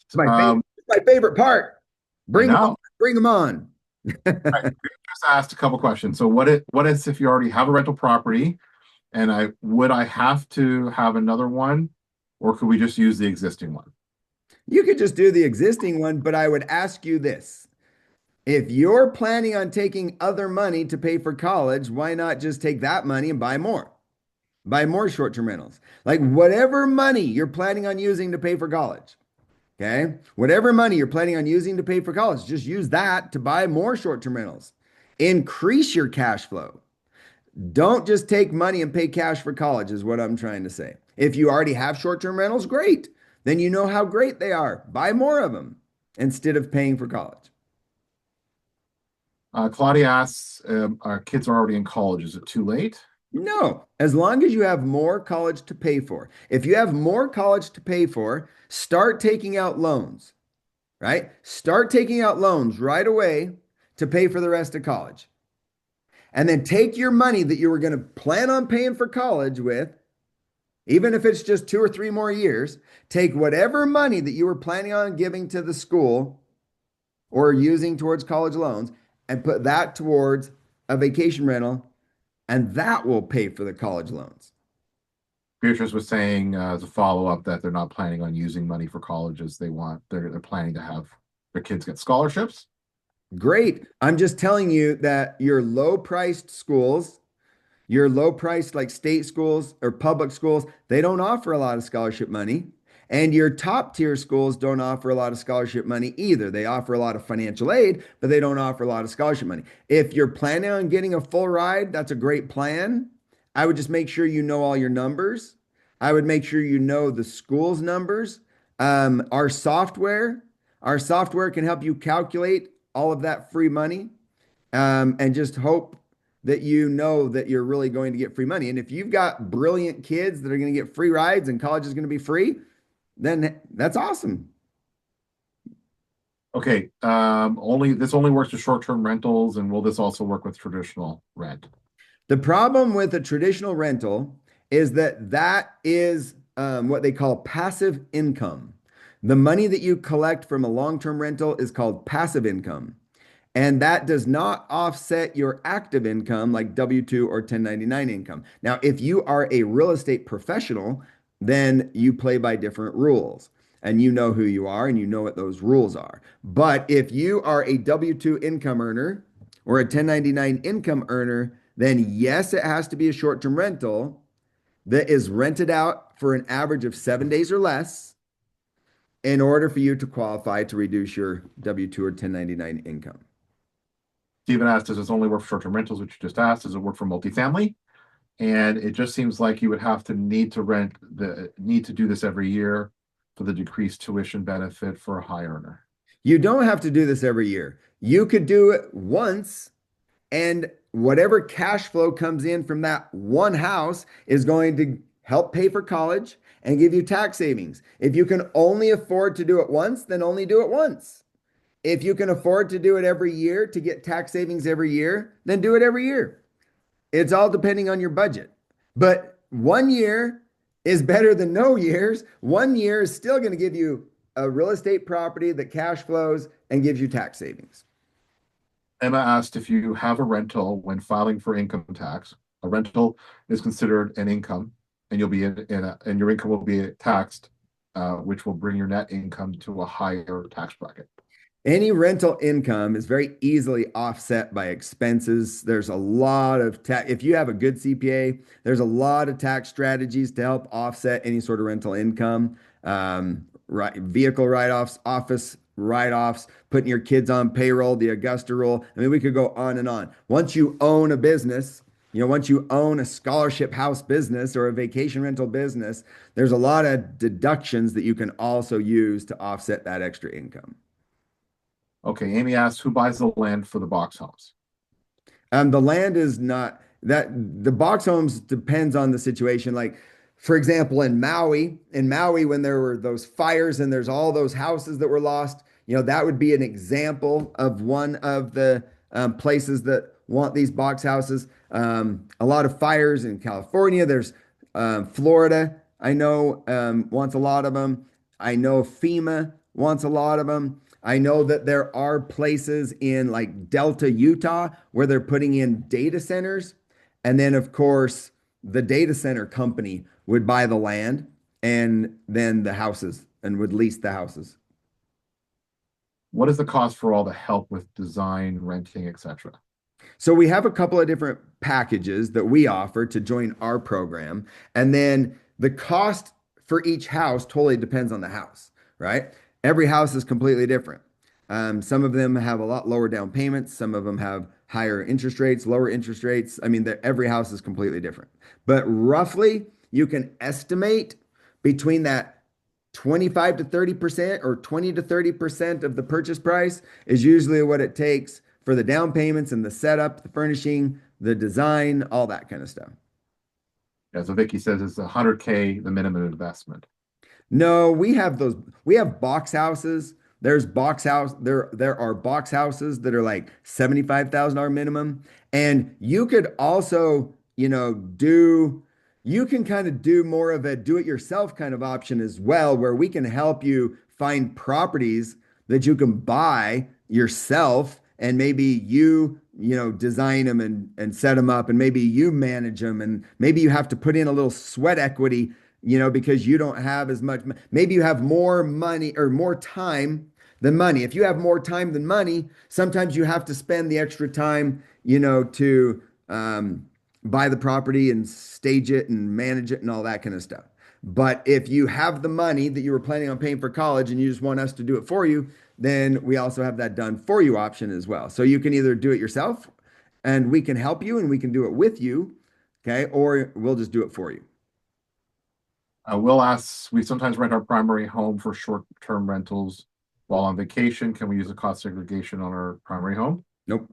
It's my favorite part. Bring them on. Bring them on. Right, just asked a couple questions. So what is if you already have a rental property and would I have to have another one, or could we just use the existing one? You could just do the existing one, but I would ask you this. If you're planning on taking other money to pay for college, why not just take that money and buy more? Buy more short-term rentals. Like whatever money you're planning on using to pay for college. Okay. Whatever money you're planning on using to pay for college, just use that to buy more short-term rentals. Increase your cash flow. Don't just take money and pay cash for college, is what I'm trying to say. If you already have short-term rentals, great. Then you know how great they are. Buy more of them instead of paying for college. Claudia asks, our kids are already in college. Is it too late? No, as long as you have more college to pay for. If you have more college to pay for, start taking out loans, right? Start taking out loans right away to pay for the rest of college. And then take your money that you were going to plan on paying for college with, even if it's just 2 or 3 more years, take whatever money that you were planning on giving to the school or using towards college loans and put that towards a vacation rental, and that will pay for the college loans. Beatrice was saying as a follow-up that they're not planning on using money for colleges. They're planning to have their kids get scholarships. Great. I'm just telling you that your low priced schools, your low priced like state schools or public schools, they don't offer a lot of scholarship money. And your top tier schools don't offer a lot of scholarship money either. They offer a lot of financial aid, but they don't offer a lot of scholarship money. If you're planning on getting a full ride, that's a great plan. I would just make sure you know all your numbers. I would make sure you know the school's numbers. Our software, our software can help you calculate all of that free money, and just hope that you know that you're really going to get free money. And if you've got brilliant kids that are going to get free rides and college is going to be free, then that's awesome. Okay, this only works with short-term rentals, and will this also work with traditional rent? The problem with a traditional rental is that that is what they call passive income. The money that you collect from a long-term rental is called passive income. And that does not offset your active income like W-2 or 1099 income. Now, if you are a real estate professional, then you play by different rules and you know who you are and you know what those rules are. But if you are a W-2 income earner or a 1099 income earner, then yes, it has to be a short-term rental that is rented out for an average of 7 days or less in order for you to qualify to reduce your W-2 or 1099 income. Stephen asked, does this only work for short-term rentals, which you just asked? Does it work for multifamily? And it just seems like you would have to need to do this every year for the decreased tuition benefit for a high earner. You don't have to do this every year. You could do it once, and whatever cash flow comes in from that one house is going to help pay for college and give you tax savings. If you can only afford to do it once, then only do it once. If you can afford to do it every year to get tax savings every year, then do it every year. It's all depending on your budget. But 1 year is better than no years. 1 year is still going to give you a real estate property that cash flows and gives you tax savings. Emma asked, if you have a rental when filing for income tax, a rental is considered an income, and you'll be and your income will be taxed, which will bring your net income to a higher tax bracket. Any rental income is very easily offset by expenses. There's a lot of tax. If you have a good CPA, there's a lot of tax strategies to help offset any sort of rental income. Right, vehicle write-offs, office write-offs, putting your kids on payroll, the Augusta rule. I mean, we could go on and on. Once you own a business, once you own a scholarship house business or a vacation rental business, there's a lot of deductions that you can also use to offset that extra income. Okay, Amy asks, who buys the land for the box homes? The land is not that the box homes depends on the situation. Like, for example, in Maui, when there were those fires and there's all those houses that were lost, that would be an example of one of the places that want these box houses. A lot of fires in California. There's Florida, I know, wants a lot of them. I know FEMA wants a lot of them. I know that there are places in like Delta, Utah, where they're putting in data centers. And then, of course, the data center company would buy the land and then the houses and would lease the houses. What is the cost for all the help with design, renting, etc.? So we have a couple of different packages that we offer to join our program. And then the cost for each house totally depends on the house, right? Every house is completely different. Some of them have a lot lower down payments. Some of them have higher interest rates, lower interest rates. I mean, every house is completely different. But roughly, you can estimate between that 25 to 30% or 20 to 30% of the purchase price is usually what it takes for the down payments and the setup, the furnishing, the design, all that kind of stuff. Yeah, so Vicky says it's 100K the minimum investment. No, we have box houses. There are box houses that are like $75,000 minimum. And you could also, you can kind of do more of a do-it-yourself kind of option as well, where we can help you find properties that you can buy yourself and maybe design them and set them up and maybe you manage them and maybe you have to put in a little sweat equity because you don't have as much. Maybe you have more money or more time than money. If you have more time than money, sometimes you have to spend the extra time, to buy the property and stage it and manage it and all that kind of stuff. But if you have the money that you were planning on paying for college and you just want us to do it for you, then we also have that done for you option as well. So you can either do it yourself and we can help you and we can do it with you, okay? Or we'll just do it for you. Will asks, we sometimes rent our primary home for short-term rentals while on vacation. Can we use a cost segregation on our primary home? Nope.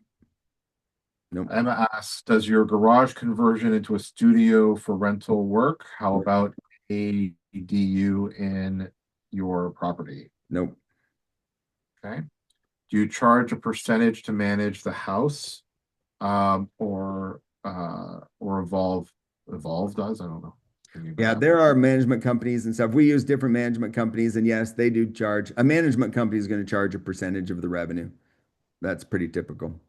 Nope. Emma asks, does your garage conversion into a studio for rental work? How about ADU in your property? Nope. Okay. Do you charge a percentage to manage the house? Or Evolve does? I don't know. Yeah, there are management companies and stuff. We use different management companies, and yes, they do charge. A management company is going to charge a percentage of the revenue. That's pretty typical.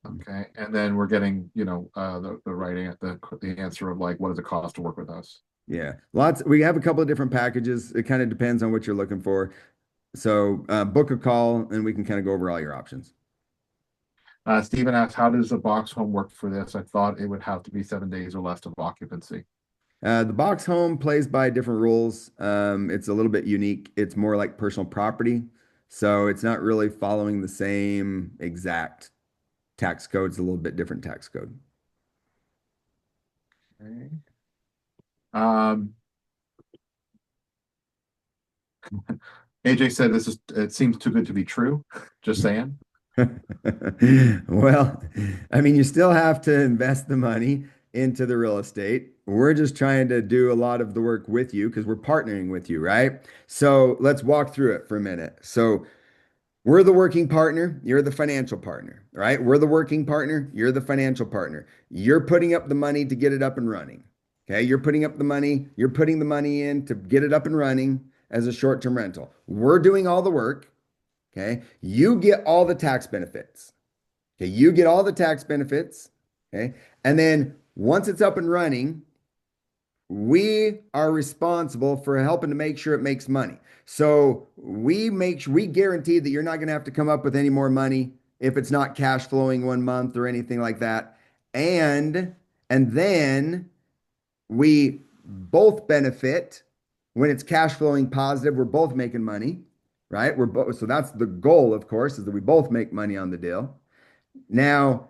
Okay, and then we're getting, the writing the answer of like, what does it cost to work with us? Yeah, lots. We have a couple of different packages. It kind of depends on what you're looking for. So book a call, and we can kind of go over all your options. Stephen asked, how does the box home work for this? I thought it would have to be 7 days or less of occupancy. The box home plays by different rules. It's a little bit unique. It's more like personal property. So it's not really following the same exact tax code. It's a little bit different tax code. Okay. AJ said it seems too good to be true. Just saying. Well, I mean, you still have to invest the money into the real estate. We're just trying to do a lot of the work with you because we're partnering with you, right? So let's walk through it for a minute. So we're the working partner, you're the financial partner, right? We're the working partner, you're the financial partner. You're putting up the money to get it up and running. Okay, you're putting up the money, you're putting the money in to get it up and running as a short-term rental. We're doing all the work. Okay, you get all the tax benefits. Okay, you get all the tax benefits. Okay, and then once it's up and running, we are responsible for helping to make sure it makes money. So we guarantee that you're not going to have to come up with any more money if it's not cash flowing 1 month or anything like that. And then we both benefit when it's cash flowing positive. We're both making money, right? So that's the goal, of course, is that we both make money on the deal. Now,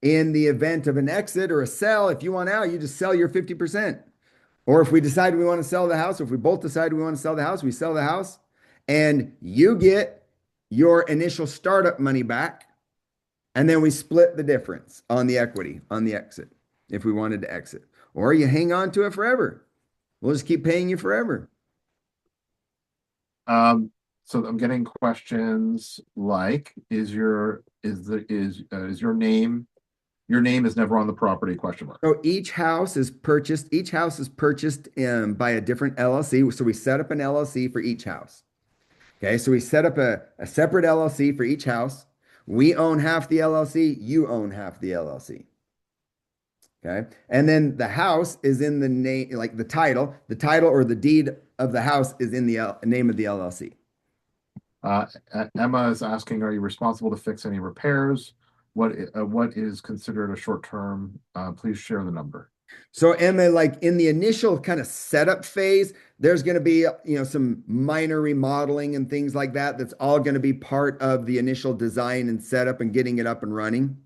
in the event of an exit or a sell, if you want out, you just sell your 50%. Or if we decide we want to sell the house, if we both decide we want to sell the house, we sell the house and you get your initial startup money back. And then we split the difference on the equity on the exit if we wanted to exit. Or you hang on to it forever. We'll just keep paying you forever. So I'm getting questions like, is your name is never on the property, question mark. So each house is purchased by a different LLC. So we set up an LLC for each house. Okay, so we set up a separate LLC for each house. We own half the LLC, you own half the LLC. Okay, and then the house is in the name, like the title or the deed of the house is in the name of the LLC. Emma is asking, are you responsible to fix any repairs? What is considered a short term? Please share the number. So Emma, like in the initial kind of setup phase, there's going to be, some minor remodeling and things like that. That's all going to be part of the initial design and setup and getting it up and running.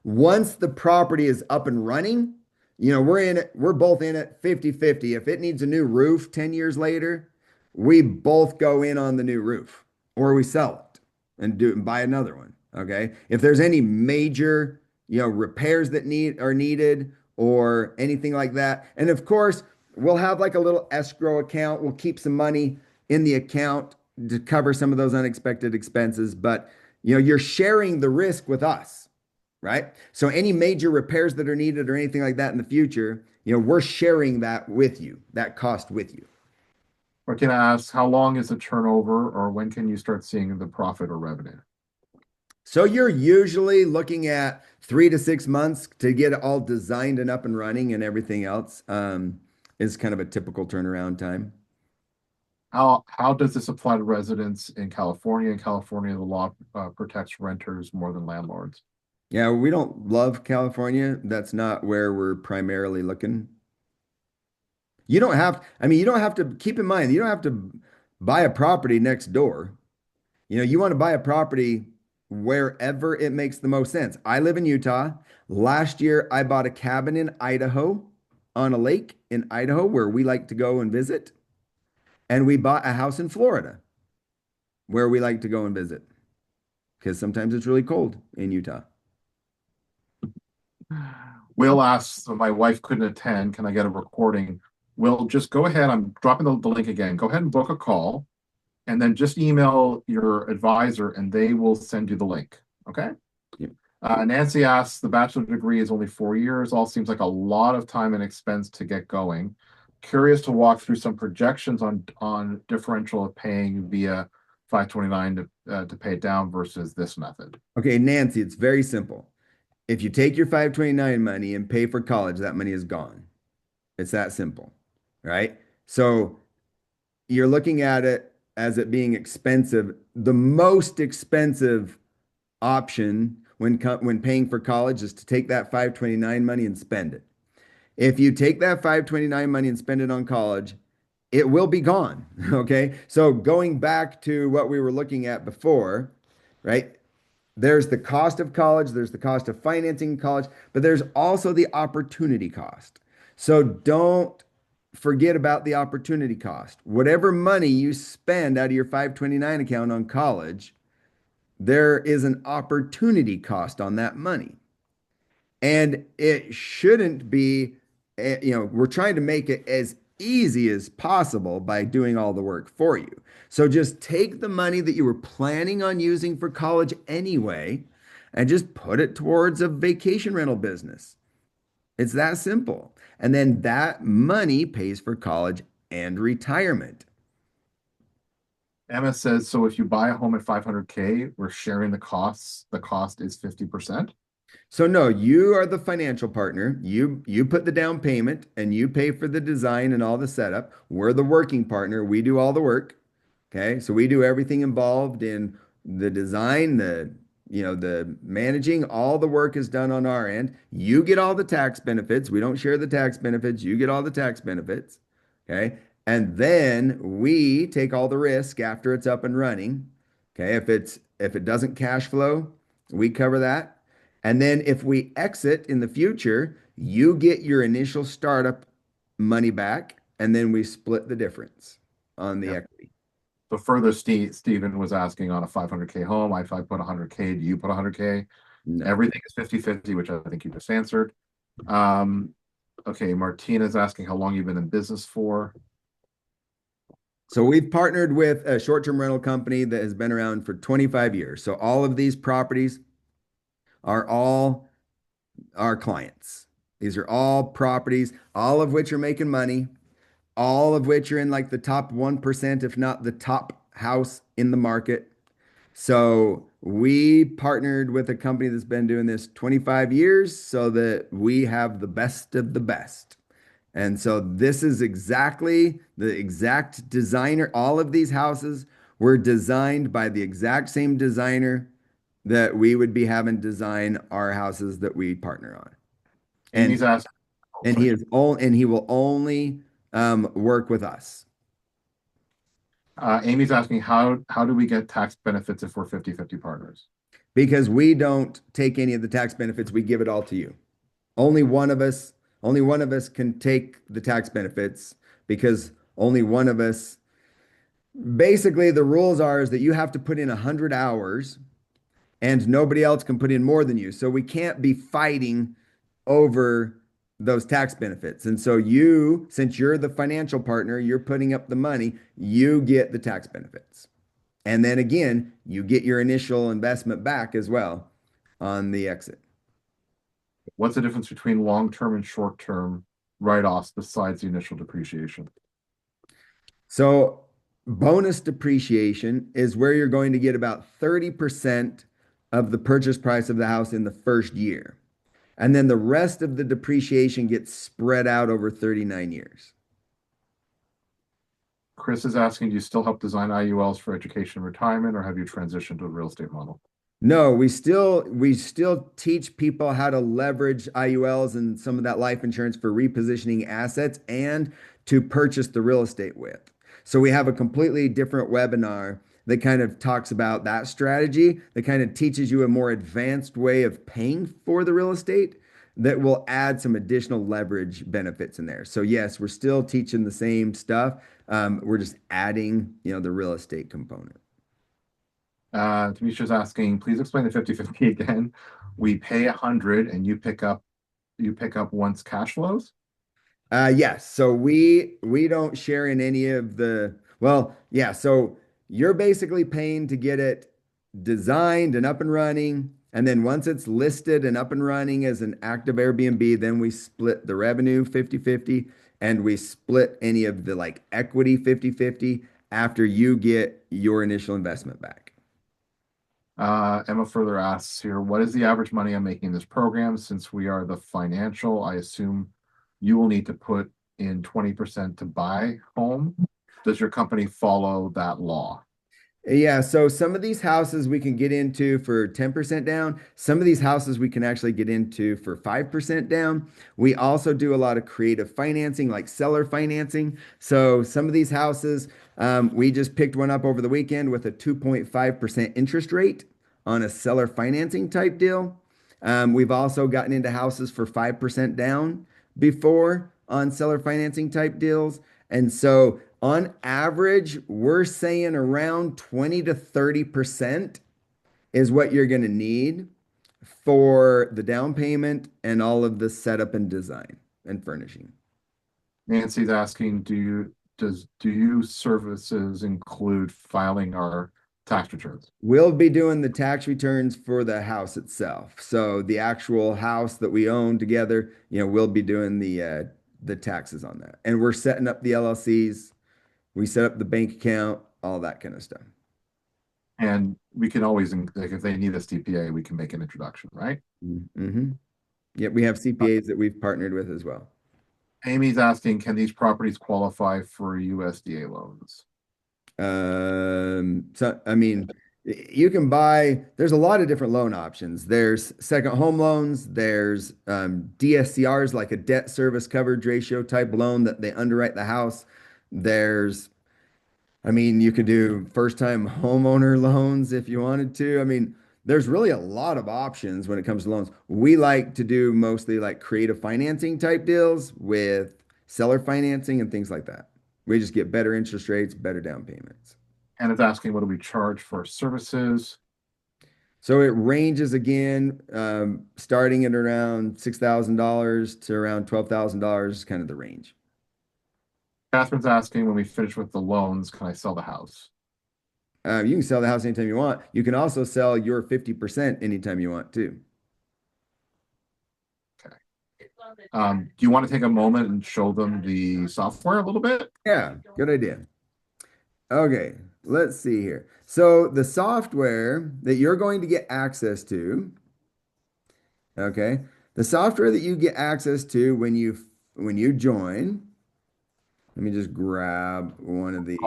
Once the property is up and running, we're both in it 50-50. If it needs a new roof 10 years later, we both go in on the new roof or we sell it and do and buy another one. Okay. If there's any major, repairs that are needed or anything like that. And of course, we'll have like a little escrow account. We'll keep some money in the account to cover some of those unexpected expenses, but you're sharing the risk with us, right? So any major repairs that are needed or anything like that in the future, we're sharing that with you, that cost with you. Or can I ask, how long is the turnover, or when can you start seeing the profit or revenue? So you're usually looking at 3 to 6 months to get it all designed and up and running, and everything else is kind of a typical turnaround time. How does this apply to residents in California? In California, the law protects renters more than landlords. Yeah, we don't love California. That's not where we're primarily looking. You don't have to keep in mind, you don't have to buy a property next door. You want to buy a property wherever it makes the most sense. I live in Utah. Last year, I bought a cabin in Idaho on a lake in Idaho where we like to go and visit. And we bought a house in Florida where we like to go and visit because sometimes it's really cold in Utah. Will asks, so my wife couldn't attend. Can I get a recording? Will, just go ahead. I'm dropping the link again. Go ahead and book a call, and then just email your advisor and they will send you the link. Okay. Yeah. Nancy asks, the bachelor degree is only 4 years. All seems like a lot of time and expense to get going. Curious to walk through some projections on differential of paying via 529 to pay it down versus this method. Okay, Nancy, it's very simple. If you take your 529 money and pay for college, that money is gone. It's that simple, right? So you're looking at it as it being expensive. The most expensive option when paying for college is to take that 529 money and spend it. If you take that 529 money and spend it on college, it will be gone. Okay. So going back to what we were looking at before, right? There's the cost of college, there's the cost of financing college, but there's also the opportunity cost. So don't forget about the opportunity cost. Whatever money you spend out of your 529 account on college, there is an opportunity cost on that money. And it shouldn't be, we're trying to make it as easy as possible by doing all the work for you. So just take the money that you were planning on using for college anyway and just put it towards a vacation rental business. It's that simple. And then that money pays for college and retirement. Emma says, so if you buy a home at 500K, we're sharing the costs. The cost is 50%. So no, you are the financial partner. You put the down payment and you pay for the design and all the setup. We're the working partner. We do all the work. Okay? So we do everything involved in the design, the managing, all the work is done on our end. You get all the tax benefits. We don't share the tax benefits. You get all the tax benefits. Okay? And then we take all the risk after it's up and running. Okay? If it doesn't cash flow, we cover that. And then if we exit in the future, you get your initial startup money back, and then we split the difference on the equity. So further, Stephen was asking on a 500K home, if I put 100K, do you put 100K? No. Everything is 50-50, which I think you just answered. Okay, Martina's asking how long you've been in business for. So we've partnered with a short-term rental company that has been around for 25 years. So all of these properties are all our clients. These are all properties, all of which are making money, all of which are in like the top 1%, if not the top house in the market. So we partnered with a company that's been doing this 25 years so that we have the best of the best. And so this is exactly the exact designer. All of these houses were designed by the exact same designer that we would be having design our houses that we partner on. And he's asked, and he will only work with us. Amy's asking how do we get tax benefits if we're 50-50 partners? because we don't take any of the tax benefits. We give it all to you. Only one of us, only one of us can take the tax benefits because only one of us, basically the rules are is that you have to put in 100 hours and nobody else can put in more than you. So we can't be fighting over those tax benefits. And so you, since you're the financial partner, you're putting up the money, you get the tax benefits. And then again, you get your initial investment back as well on the exit. What's the difference between long-term and short-term write-offs besides the initial depreciation? So bonus depreciation is where you're going to get about 30% of the purchase price of the house in the first year. And then the rest of the depreciation gets spread out over 39 years. Chris is asking, do you still help design IULs for education and retirement, or have you transitioned to a real estate model? No, we still teach people how to leverage IULs and some of that life insurance for repositioning assets and to purchase the real estate with. So we have a completely different webinar that kind of talks about that strategy, that kind of teaches you a more advanced way of paying for the real estate that will add some additional leverage benefits in there. So yes, we're still teaching the same stuff. We're just adding, the real estate component. Tamisha's asking, please explain the 50-50 again. We pay 100 and you pick up once cash flows. Yes. So we don't share in any of the, well, yeah. So you're basically paying to get it designed and up and running. And then once it's listed and up and running as an active Airbnb, then we split the revenue 50-50 and we split any of the like equity 50-50 after you get your initial investment back. Emma further asks here, what is the average money I'm making in this program? Since we are the financial, I assume you will need to put in 20% to buy home. Does your company follow that law? Yeah, so some of these houses we can get into for 10% down. Some of these houses we can actually get into for 5% down. We also do a lot of creative financing, like seller financing. So some of these houses, we just picked one up over the weekend with a 2.5% interest rate on a seller financing type deal. We've also gotten into houses for 5% down before on seller financing type deals. And so on average, we're saying around 20 to 30% is what you're going to need for the down payment and all of the setup and design and furnishing. Nancy's asking, do you services include filing our tax returns? We'll be doing the tax returns for the house itself. So the actual house that we own together, we'll be doing the taxes on that. And we're setting up the LLCs. We set up the bank account, all that kind of stuff. And we can always, like, if they need a CPA, we can make an introduction, right? Mm-hmm. Yeah, we have CPAs that we've partnered with as well. Amy's asking, can these properties qualify for USDA loans? So I mean, you can buy, there's a lot of different loan options. There's second home loans, there's DSCRs, like a debt service coverage ratio type loan that they underwrite the house. There's, I mean, you could do first time homeowner loans if you wanted to. I mean, there's really a lot of options when it comes to loans. We like to do mostly like creative financing type deals with seller financing and things like that. We just get better interest rates, better down payments. And it's asking, what do we charge for services? So it ranges again, starting at around $6,000 to around $12,000, kind of the range. Catherine's asking, when we finish with the loans, can I sell the house? You can sell the house anytime you want. You can also sell your 50% anytime you want too. Okay. Do you want to take a moment and show them the software a little bit? Yeah, good idea. Okay, let's see here. So the software that you're going to get access to, okay, the software that you get access to when you join, let me just grab one of these.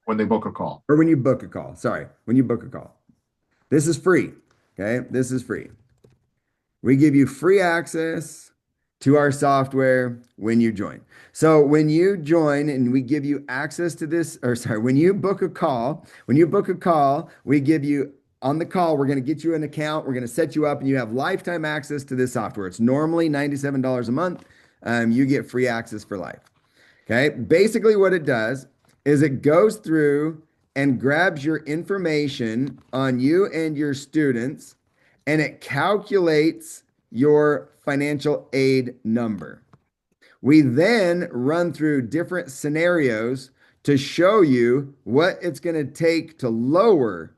When they book a call. Or when you book a call. Sorry, when you book a call. This is free. Okay, this is free. We give you free access to our software when you join. So when you join and we give you access to this, or sorry, when you book a call, we give you on the call, we're going to get you an account. We're going to set you up and you have lifetime access to this software. It's normally $97 a month. You get free access for life. Okay. Basically, what it does is it goes through and grabs your information on you and your students and it calculates your financial aid number. We then run through different scenarios to show you what it's going to take to lower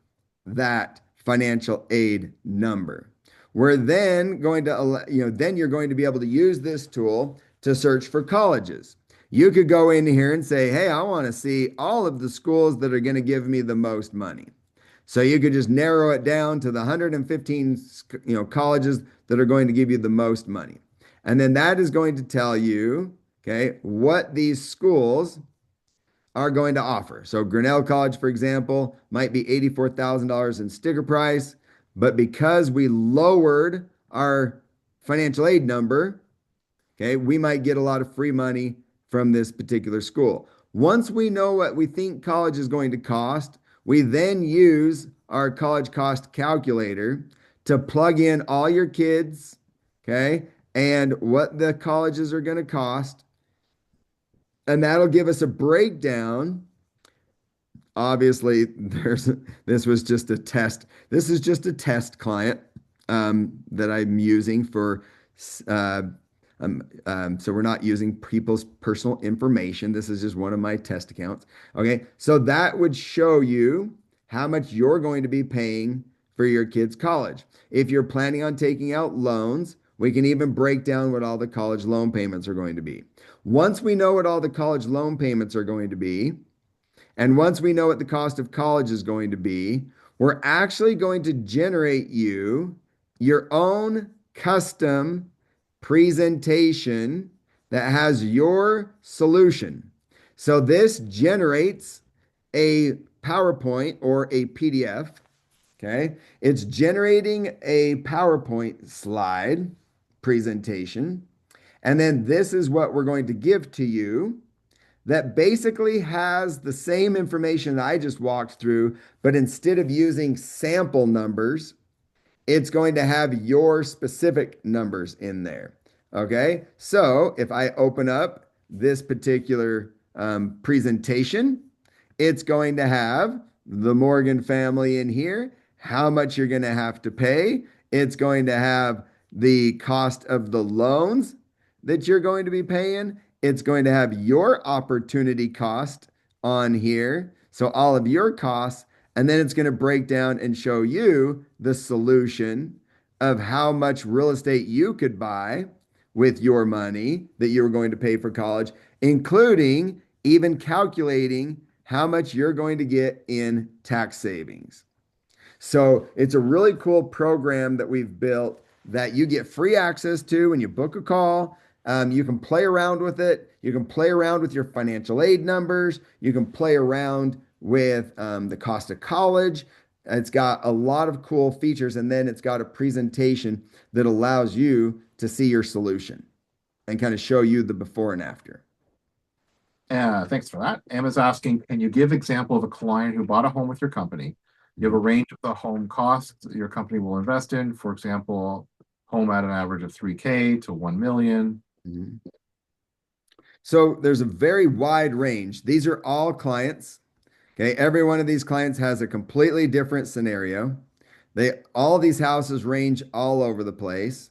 that financial aid number. We're then going to, then you're going to be able to use this tool to search for colleges. You could go in here and say, hey, I want to see all of the schools that are going to give me the most money. So you could just narrow it down to the 115, colleges that are going to give you the most money. And then that is going to tell you, okay, what these schools are going to offer. So Grinnell College, for example, might be $84,000 in sticker price, but because we lowered our financial aid number, okay, we might get a lot of free money from this particular school. Once we know what we think college is going to cost, we then use our college cost calculator to plug in all your kids, okay, and what the colleges are going to cost. And that'll give us a breakdown. Obviously, this was just a test. This is just a test client that I'm using for so we're not using people's personal information. This is just one of my test accounts. Okay, so that would show you how much you're going to be paying for your kids' college. If you're planning on taking out loans, we can even break down what all the college loan payments are going to be. Once we know what all the college loan payments are going to be, and once we know what the cost of college is going to be, we're actually going to generate you your own custom presentation that has your solution. So this generates a PowerPoint or a PDF. Okay. It's generating a PowerPoint slide presentation. And then this is what we're going to give to you that basically has the same information that I just walked through, but instead of using sample numbers, it's going to have your specific numbers in there. Okay. So if I open up this particular presentation, it's going to have the Morgan family in here, how much you're going to have to pay. It's going to have the cost of the loans that you're going to be paying. It's going to have your opportunity cost on here. So all of your costs, and then it's going to break down and show you the solution of how much real estate you could buy with your money that you were going to pay for college, including even calculating how much you're going to get in tax savings. So it's a really cool program that we've built that you get free access to when you book a call. You can play around with it. You can play around with your financial aid numbers. You can play around with the cost of college. It's got a lot of cool features, and then it's got a presentation that allows you to see your solution and kind of show you the before and after. Thanks for that. Emma's asking, can you give example of a client who bought a home with your company? You have a range of the home costs your company will invest in. For example, home at an average of 3K to 1 million. Mhm. So there's a very wide range. These are all clients. Okay, every one of these clients has a completely different scenario. All these houses range all over the place.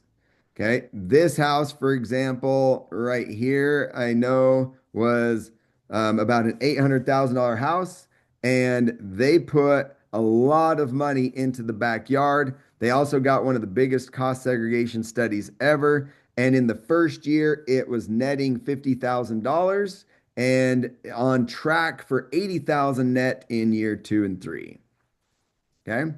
Okay, this house, for example, right here, I know was about an $800,000 house, and they put a lot of money into the backyard. They also got one of the biggest cost segregation studies ever. And in the first year, it was netting $50,000 and on track for 80,000 net in year 2 and 3. Okay.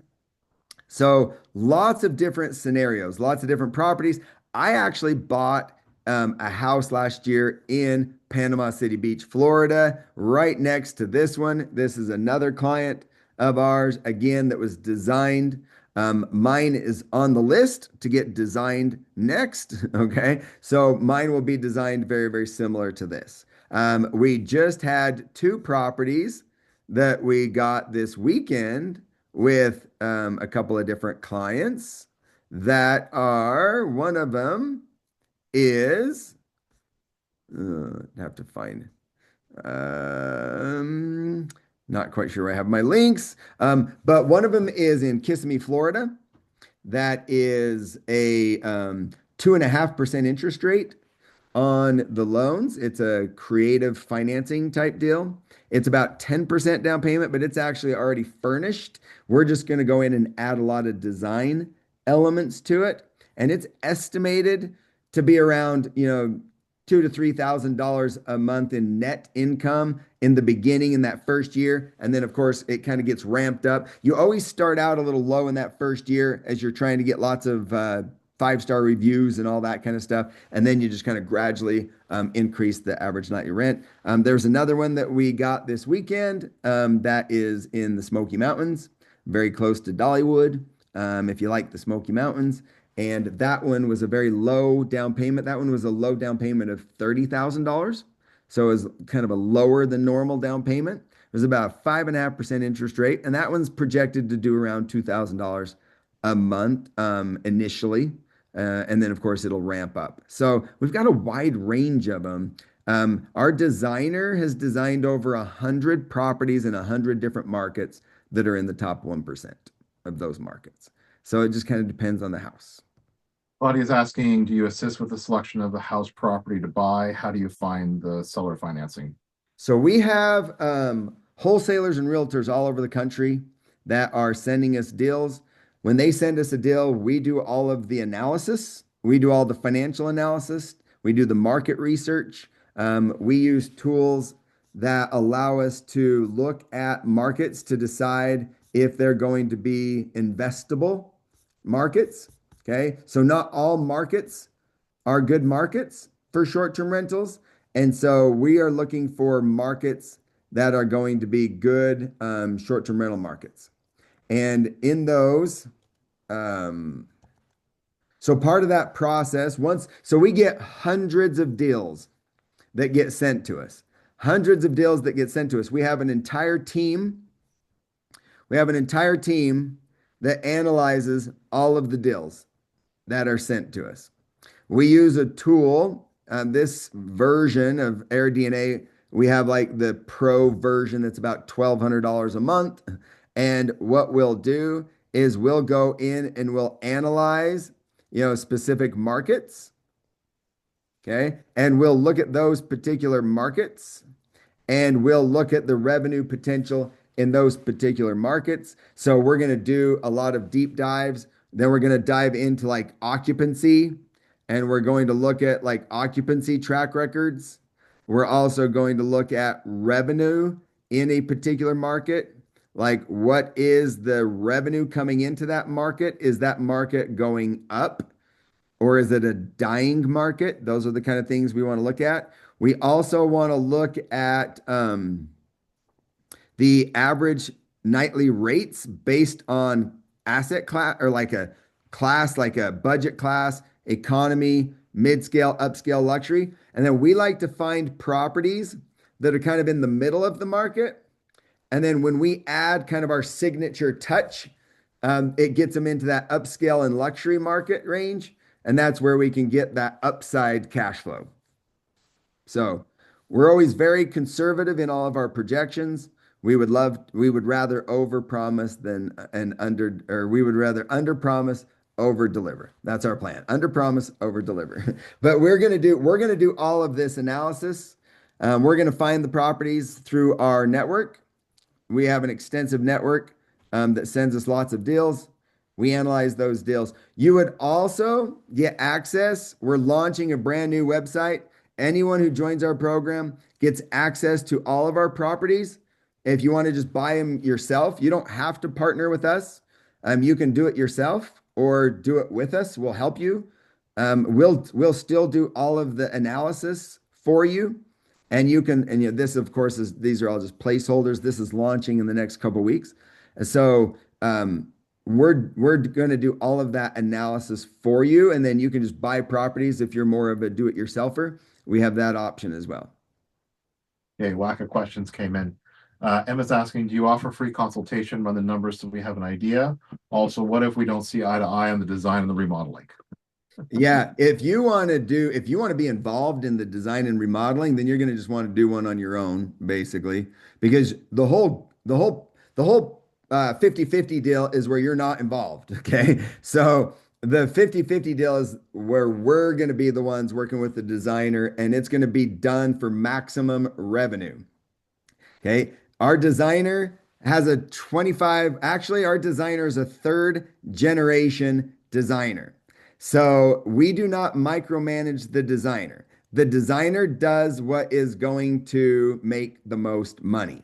So lots of different scenarios, lots of different properties. I actually bought a house last year in Panama City Beach, Florida, right next to this one. This is another client of ours, again, that was designed. Mine is on the list to get designed next. Okay. So mine will be designed very, very similar to this. We just had 2 properties that we got this weekend with a couple of different clients that are, one of them is, have to find, um, not quite sure where I have my links, but one of them is in Kissimmee, Florida. That is a 2.5% interest rate on the loans. It's a creative financing type deal. It's about 10% down payment, but it's actually already furnished. We're just going to go in and add a lot of design elements to it. And it's estimated to be around, $2,000 to $3,000 a month in net income in the beginning in that first year. And then, of course, it kind of gets ramped up. You always start out a little low in that first year as you're trying to get lots of five-star reviews and all that kind of stuff. And then you just kind of gradually increase the average nightly rent. There's another one that we got this weekend that is in the Smoky Mountains, very close to Dollywood, if you like the Smoky Mountains. And that one was a very low down payment. That one was a low down payment of $30,000. So it was kind of a lower than normal down payment. It was about a 5.5% interest rate. And that one's projected to do around $2,000 a month initially. And then, of course, it'll ramp up. So we've got a wide range of them. Our designer has designed over 100 properties in 100 different markets that are in the top 1% of those markets. So it just kind of depends on the house. Claudia's asking, do you assist with the selection of the house property to buy? How do you find the seller financing? So we have wholesalers and realtors all over the country that are sending us deals. When they send us a deal, we do all of the analysis. We do all the financial analysis. We do the market research. We use tools that allow us to look at markets to decide if they're going to be investable markets. Okay. So not all markets are good markets for short-term rentals. And so we are looking for markets that are going to be good short-term rental markets. And in those, so part of that process, so we get hundreds of deals that get sent to us. Hundreds of deals that get sent to us. We have an entire team. We have an entire team that analyzes all of the deals that are sent to us. We use a tool, this version of AirDNA, we have like the pro version that's about $1,200 a month. And what we'll do is we'll go in and we'll analyze, specific markets. Okay. And we'll look at those particular markets and we'll look at the revenue potential in those particular markets. So we're going to do a lot of deep dives. Then we're going to dive into like occupancy and we're going to look at like occupancy track records. We're also going to look at revenue in a particular market. Like what is the revenue coming into that market? Is that market going up or is it a dying market? Those are the kind of things we want to look at. We also want to look at the average nightly rates based on asset class or like a class, like a budget class, economy, mid-scale, upscale, luxury. And then we like to find properties that are kind of in the middle of the market. And then when we add kind of our signature touch, it gets them into that upscale and luxury market range. And that's where we can get that upside cash flow. So we're always very conservative in all of our projections. We would rather overpromise we would rather underpromise, over deliver. That's our plan. Underpromise, over deliver. But we're going to do all of this analysis. We're going to find the properties through our network. We have an extensive network that sends us lots of deals. We analyze those deals. You would also get access. We're launching a brand new website. Anyone who joins our program gets access to all of our properties. If you want to just buy them yourself, you don't have to partner with us. You can do it yourself or do it with us. We'll help you. We'll still do all of the analysis for you. And this of course these are all just placeholders. This is launching in the next couple of weeks. So we're going to do all of that analysis for you. And then you can just buy properties. If you're more of a do-it-yourselfer, we have that option as well. Okay, whack of questions came in. Emma's asking, do you offer free consultation, run the numbers so we have an idea? Also, what if we don't see eye to eye on the design and the remodeling? Yeah, if you want to be involved in the design and remodeling, then you're going to just want to do one on your own, basically, because the whole 50/50 deal is where you're not involved, okay? So the 50/50 deal is where we're going to be the ones working with the designer, and it's going to be done for maximum revenue. Okay. Our designer has a 25, actually, our designer is a third generation designer. So we do not micromanage the designer. The designer does what is going to make the most money.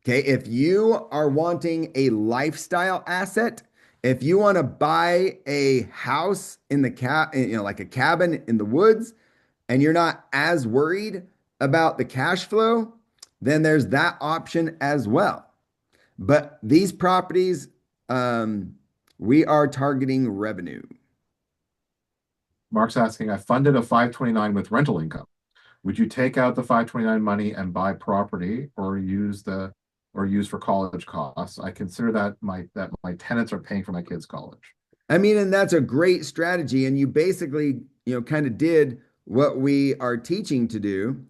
Okay. If you are wanting a lifestyle asset, if you want to buy a house in the like a cabin in the woods, and you're not as worried about the cash flow, then there's that option as well. But these properties, we are targeting revenue. Mark's asking, I funded a 529 with rental income. Would you take out the 529 money and buy property or use for college costs? I consider that my tenants are paying for my kids' college. I mean, and that's a great strategy. And you basically, kind of did what we are teaching to do.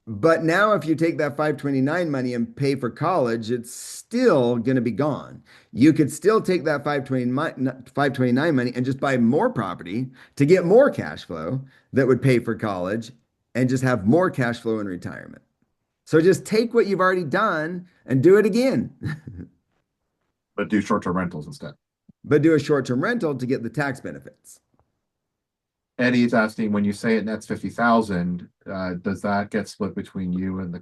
But now, if you take that 529 money and pay for college, it's still going to be gone. You could still take that 529 money and just buy more property to get more cash flow that would pay for college and just have more cash flow in retirement. So just take what you've already done and do it again, But do short-term rentals instead. but do a short-term rental to get the tax benefits. Eddie's asking, when you say it nets 50,000, does that get split between you and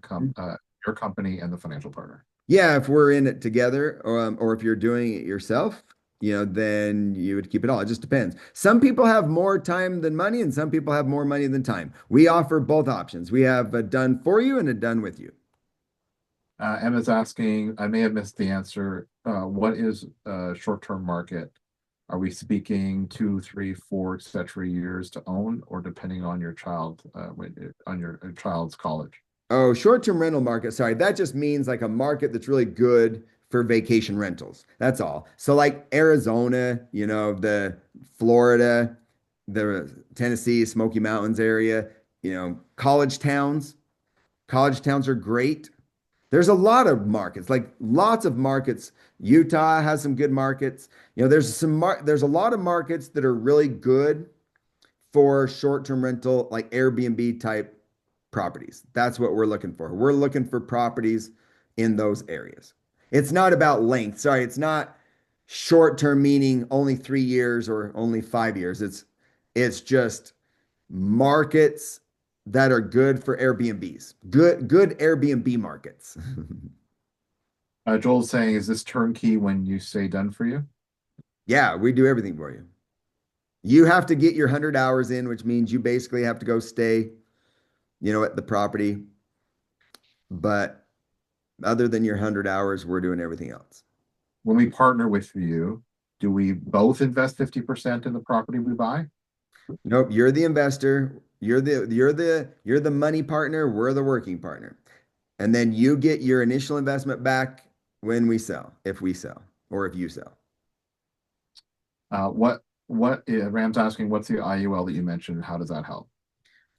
your company and the financial partner? Yeah, if we're in it together, or if you're doing it yourself, then you would keep it all. It just depends. Some people have more time than money, and some people have more money than time. We offer both options. We have a done for you and a done with you. Emma's asking, I may have missed the answer. What is a short-term market? Are we speaking 2, 3, 4, etc. years to own, or depending on your child's college? Oh, short-term rental market. Sorry, that just means like a market that's really good for vacation rentals. That's all. So like Arizona, the Florida, the Tennessee, Smoky Mountains area, college towns. College towns are great. There's a lot of markets, like lots of markets. Utah has some good markets. There's a lot of markets that are really good for short-term rental, like Airbnb type properties. That's what we're looking for. We're looking for properties in those areas. It's not about length. Sorry, it's not short-term meaning only 3 years or only 5 years. It's just markets that are good for Airbnbs. Good Airbnb markets. Joel's saying, is this turnkey when you say done for you? Yeah, we do everything for you. You have to get your 100 hours in, which means you basically have to go stay, at the property. But other than your 100 hours, we're doing everything else. When we partner with you, do we both invest 50% in the property we buy? Nope, you're the investor. You're the money partner. We're the working partner. And then you get your initial investment back when we sell, if we sell, or if you sell. Ram's asking, what's the IUL that you mentioned? How does that help?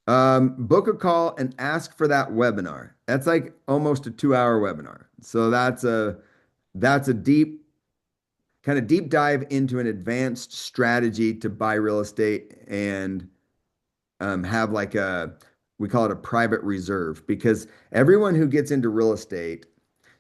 Book a call and ask for that webinar. That's like almost a 2-hour webinar. So that's a deep dive into an advanced strategy to buy real estate and have we call it a private reserve, because everyone who gets into real estate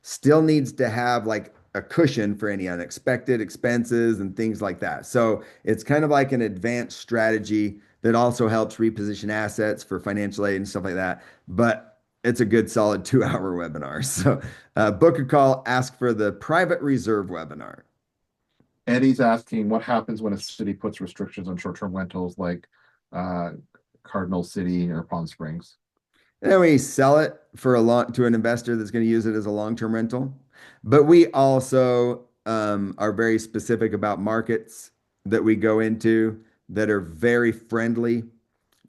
still needs to have like a cushion for any unexpected expenses and things like that. So it's kind of like an advanced strategy that also helps reposition assets for financial aid and stuff like that. But it's a good solid 2-hour webinar. So book a call, ask for the private reserve webinar. Eddie's asking, what happens when a city puts restrictions on short-term rentals like uh, Cardinal City or Palm Springs? And then we sell it to an investor that's going to use it as a long-term rental. But we also are very specific about markets that we go into that are very friendly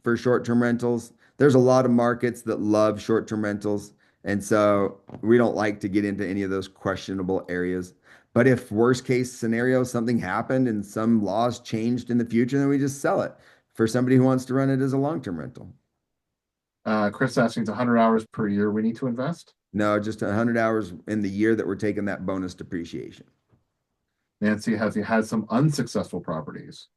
for short-term rentals. There's a lot of markets that love short-term rentals, And so we don't like to get into any of those questionable areas. But if worst case scenario, something happened and some laws changed in the future, then we just sell it for somebody who wants to run it as a long-term rental. Chris asking, it's 100 hours per year we need to invest. No, just 100 hours in the year that we're taking that bonus depreciation. Nancy, has he had some unsuccessful properties?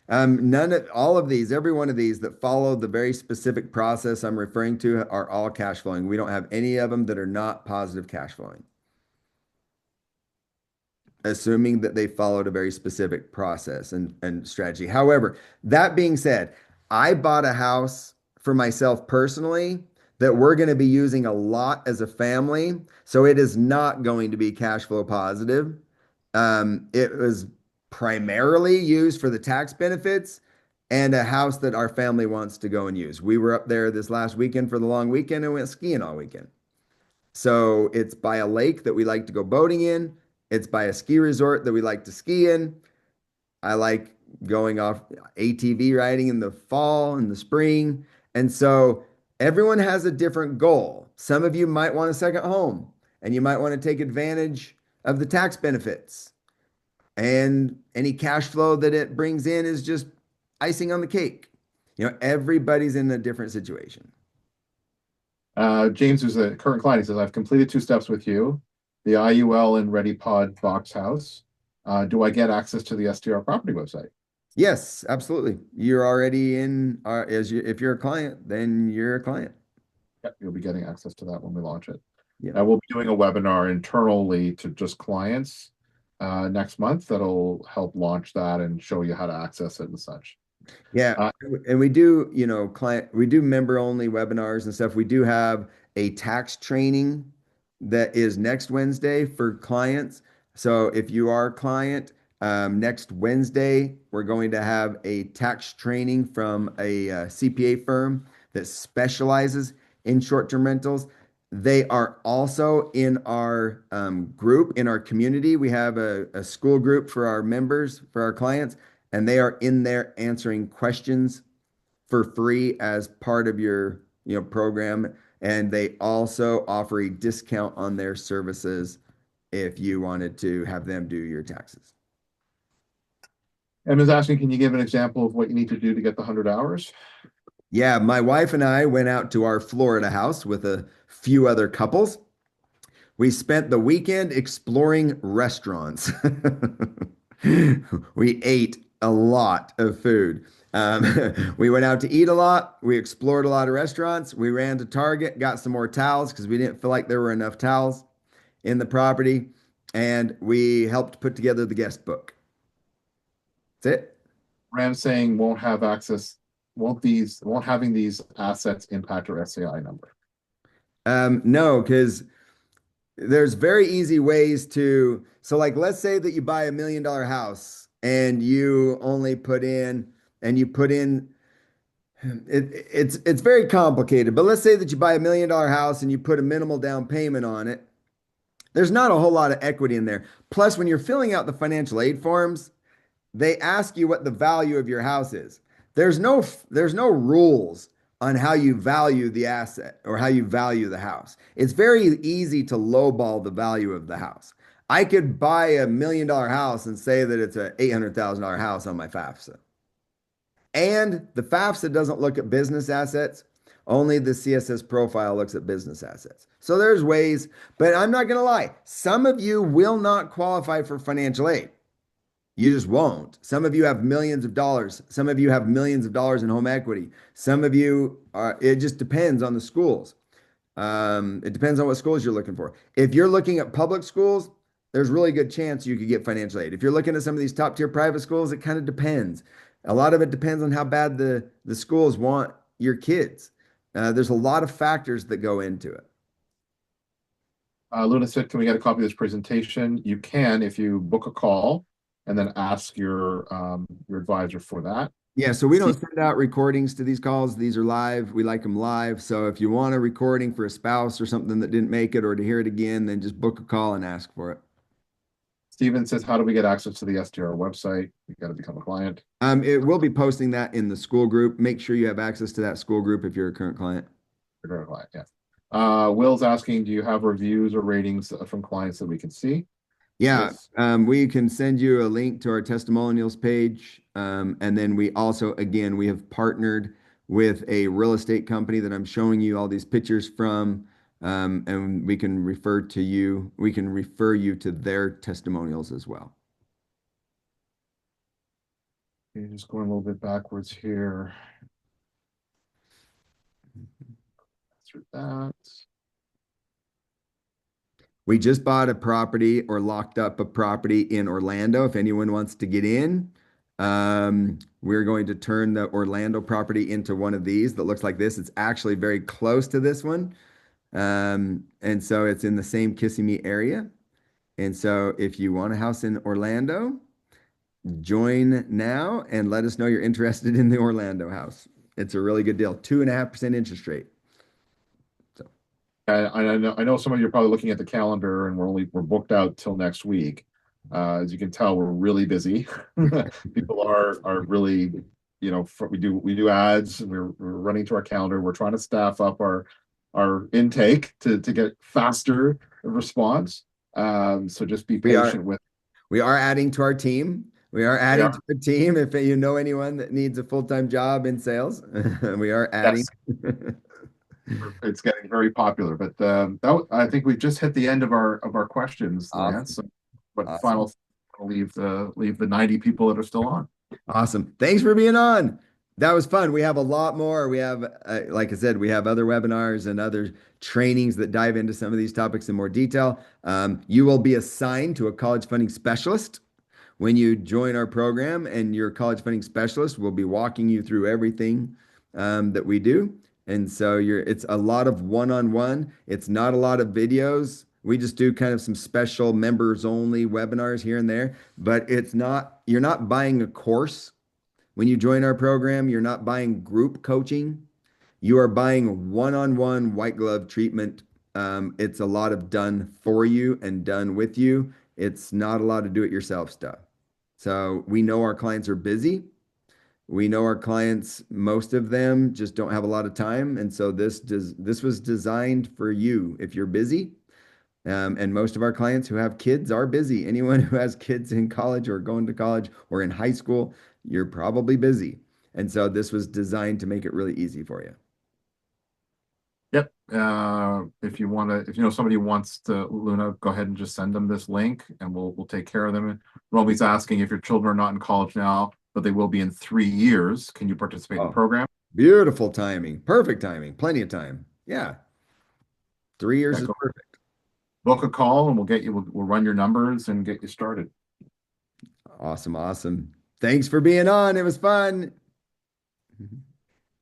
None of all of these, every one of these that follow the very specific process I'm referring to are all cash flowing. We don't have any of them that are not positive cash flowing, assuming that they followed a very specific process and strategy. However, that being said, I bought a house for myself personally that we're going to be using a lot as a family. So it is not going to be cash flow positive. It was primarily used for the tax benefits and a house that our family wants to go and use. We were up there this last weekend for the long weekend and went skiing all weekend. So it's by a lake that we like to go boating in. It's by a ski resort that we like to ski in. I like going off ATV riding in the fall and the spring. And so everyone has a different goal. Some of you might want a second home and you might want to take advantage of the tax benefits. And any cash flow that it brings in is just icing on the cake. Everybody's in a different situation. James, who's a current client, he says, I've completed 2 steps with you, the IUL and ReadyPod box house. Do I get access to the STR property website? Yes, absolutely. You're already in our, if you're a client, then you're a client. Yep, you'll be getting access to that when we launch it. Yeah. We'll be doing a webinar internally to just clients next month that'll help launch that and show you how to access it and such. Yeah. And we do, we do member only webinars and stuff. We do have a tax training that is next Wednesday for clients. So if you are a client, next Wednesday, we're going to have a tax training from a CPA firm that specializes in short-term rentals. They are also in our group, in our community. We have a school group for our members, for our clients, and they are in there answering questions for free as part of your program. And they also offer a discount on their services if you wanted to have them do your taxes. Emma's asking, can you give an example of what you need to do to get the 100 hours? Yeah, my wife and I went out to our Florida house with a few other couples. We spent the weekend exploring restaurants. We ate a lot of food. We went out to eat a lot. We explored a lot of restaurants. We ran to Target, got some more towels because we didn't feel like there were enough towels in the property. And we helped put together the guest book. That's it. Ram saying won't having these assets impact our SAI number? No, because there's very easy ways to, so like let's say that you buy $1 million house and you only put in and you put in it's very complicated, but let's say that you buy $1 million house and you put a minimal down payment on it. There's not a whole lot of equity in there. Plus, when you're filling out the financial aid forms, they ask you what the value of your house is. There's no rules on how you value the asset or how you value the house. It's very easy to lowball the value of the house. I could buy $1 million house and say that it's an $800,000 house on my FAFSA. And the FAFSA doesn't look at business assets. Only the CSS profile looks at business assets. So there's ways, but I'm not going to lie. Some of you will not qualify for financial aid. You just won't. Some of you have millions of dollars. Some of you have millions of dollars in home equity. Some of you are, it just depends on the schools. It depends on what schools you're looking for. If you're looking at public schools, there's really good chance you could get financial aid. If you're looking at some of these top tier private schools, it kind of depends. A lot of it depends on how bad the schools want your kids. There's a lot of factors that go into it. Luna said, can we get a copy of this presentation? You can if you book a call and then ask your advisor for that. Yeah, so we don't send out recordings to these calls. These are live. We like them live. So if you want a recording for a spouse or something that didn't make it or to hear it again, then just book a call and ask for it. Steven says, how do we get access to the STR website? You got to become a client. It will be posting that in the school group. Make sure you have access to that school group if you're a current client. You're a client, yeah. Will's asking, do you have reviews or ratings from clients that we can see? Yeah, Yes. we can send you a link to our testimonials page. And then we also, again, we have partnered with a real estate company that I'm showing you all these pictures from. And we can refer you to their testimonials as well. Okay, just going a little bit backwards here through that. We just bought a property or locked up a property in Orlando. If anyone wants to get in, we're going to turn the Orlando property into one of these that looks like this. It's actually very close to this one. And so it's in the same Kissimmee area. And so if you want a house in Orlando, join now and let us know you're interested in the Orlando house. It's a really good deal. 2.5% interest rate. So I know some of you are probably looking at the calendar and we're booked out till next week. As you can tell, we're really busy. People are really, we do ads. We're running to our calendar. We're trying to staff up our intake to get faster response. So just be we are patient with. we are adding to our team. We are We adding are. to our team. If you know anyone that needs a full-time job in sales, we are adding. Yes, it's getting very popular. But I think we've just hit the end of our questions, Lance. Awesome. So, what Awesome. final leave the 90 people that are still on. Awesome. Thanks for being on. That was fun. We have a lot more. We have, like I said, we have other webinars and other trainings that dive into some of these topics in more detail. You will be assigned to a college funding specialist when you join our program, and your college funding specialist will be walking you through everything that we do. And so it's a lot of one-on-one. It's not a lot of videos. We just do kind of some special members only webinars here and there, but you're not buying a course when you join our program. You're not buying group coaching. You are buying one-on-one white glove treatment. It's a lot of done for you and done with you. It's not a lot of do-it-yourself stuff. So we know our clients are busy. We know our clients, most of them just don't have a lot of time. And so this was designed for you if you're busy. And most of our clients who have kids are busy. Anyone who has kids in college or going to college or in high school, you're probably busy. And so this was designed to make it really easy for you. Yep. If you know somebody wants to, Luna, go ahead and just send them this link, and we'll take care of them. Roby's asking if your children are not in college now, but they will be in 3 years. Can you participate in the Oh, program? beautiful timing. Perfect timing. Plenty of time. Yeah. 3 years Yeah, is go perfect. book a call, and we'll run your numbers and get you started. Awesome. Awesome. Thanks for being on. It was fun.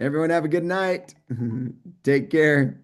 Everyone have a good night. Take care.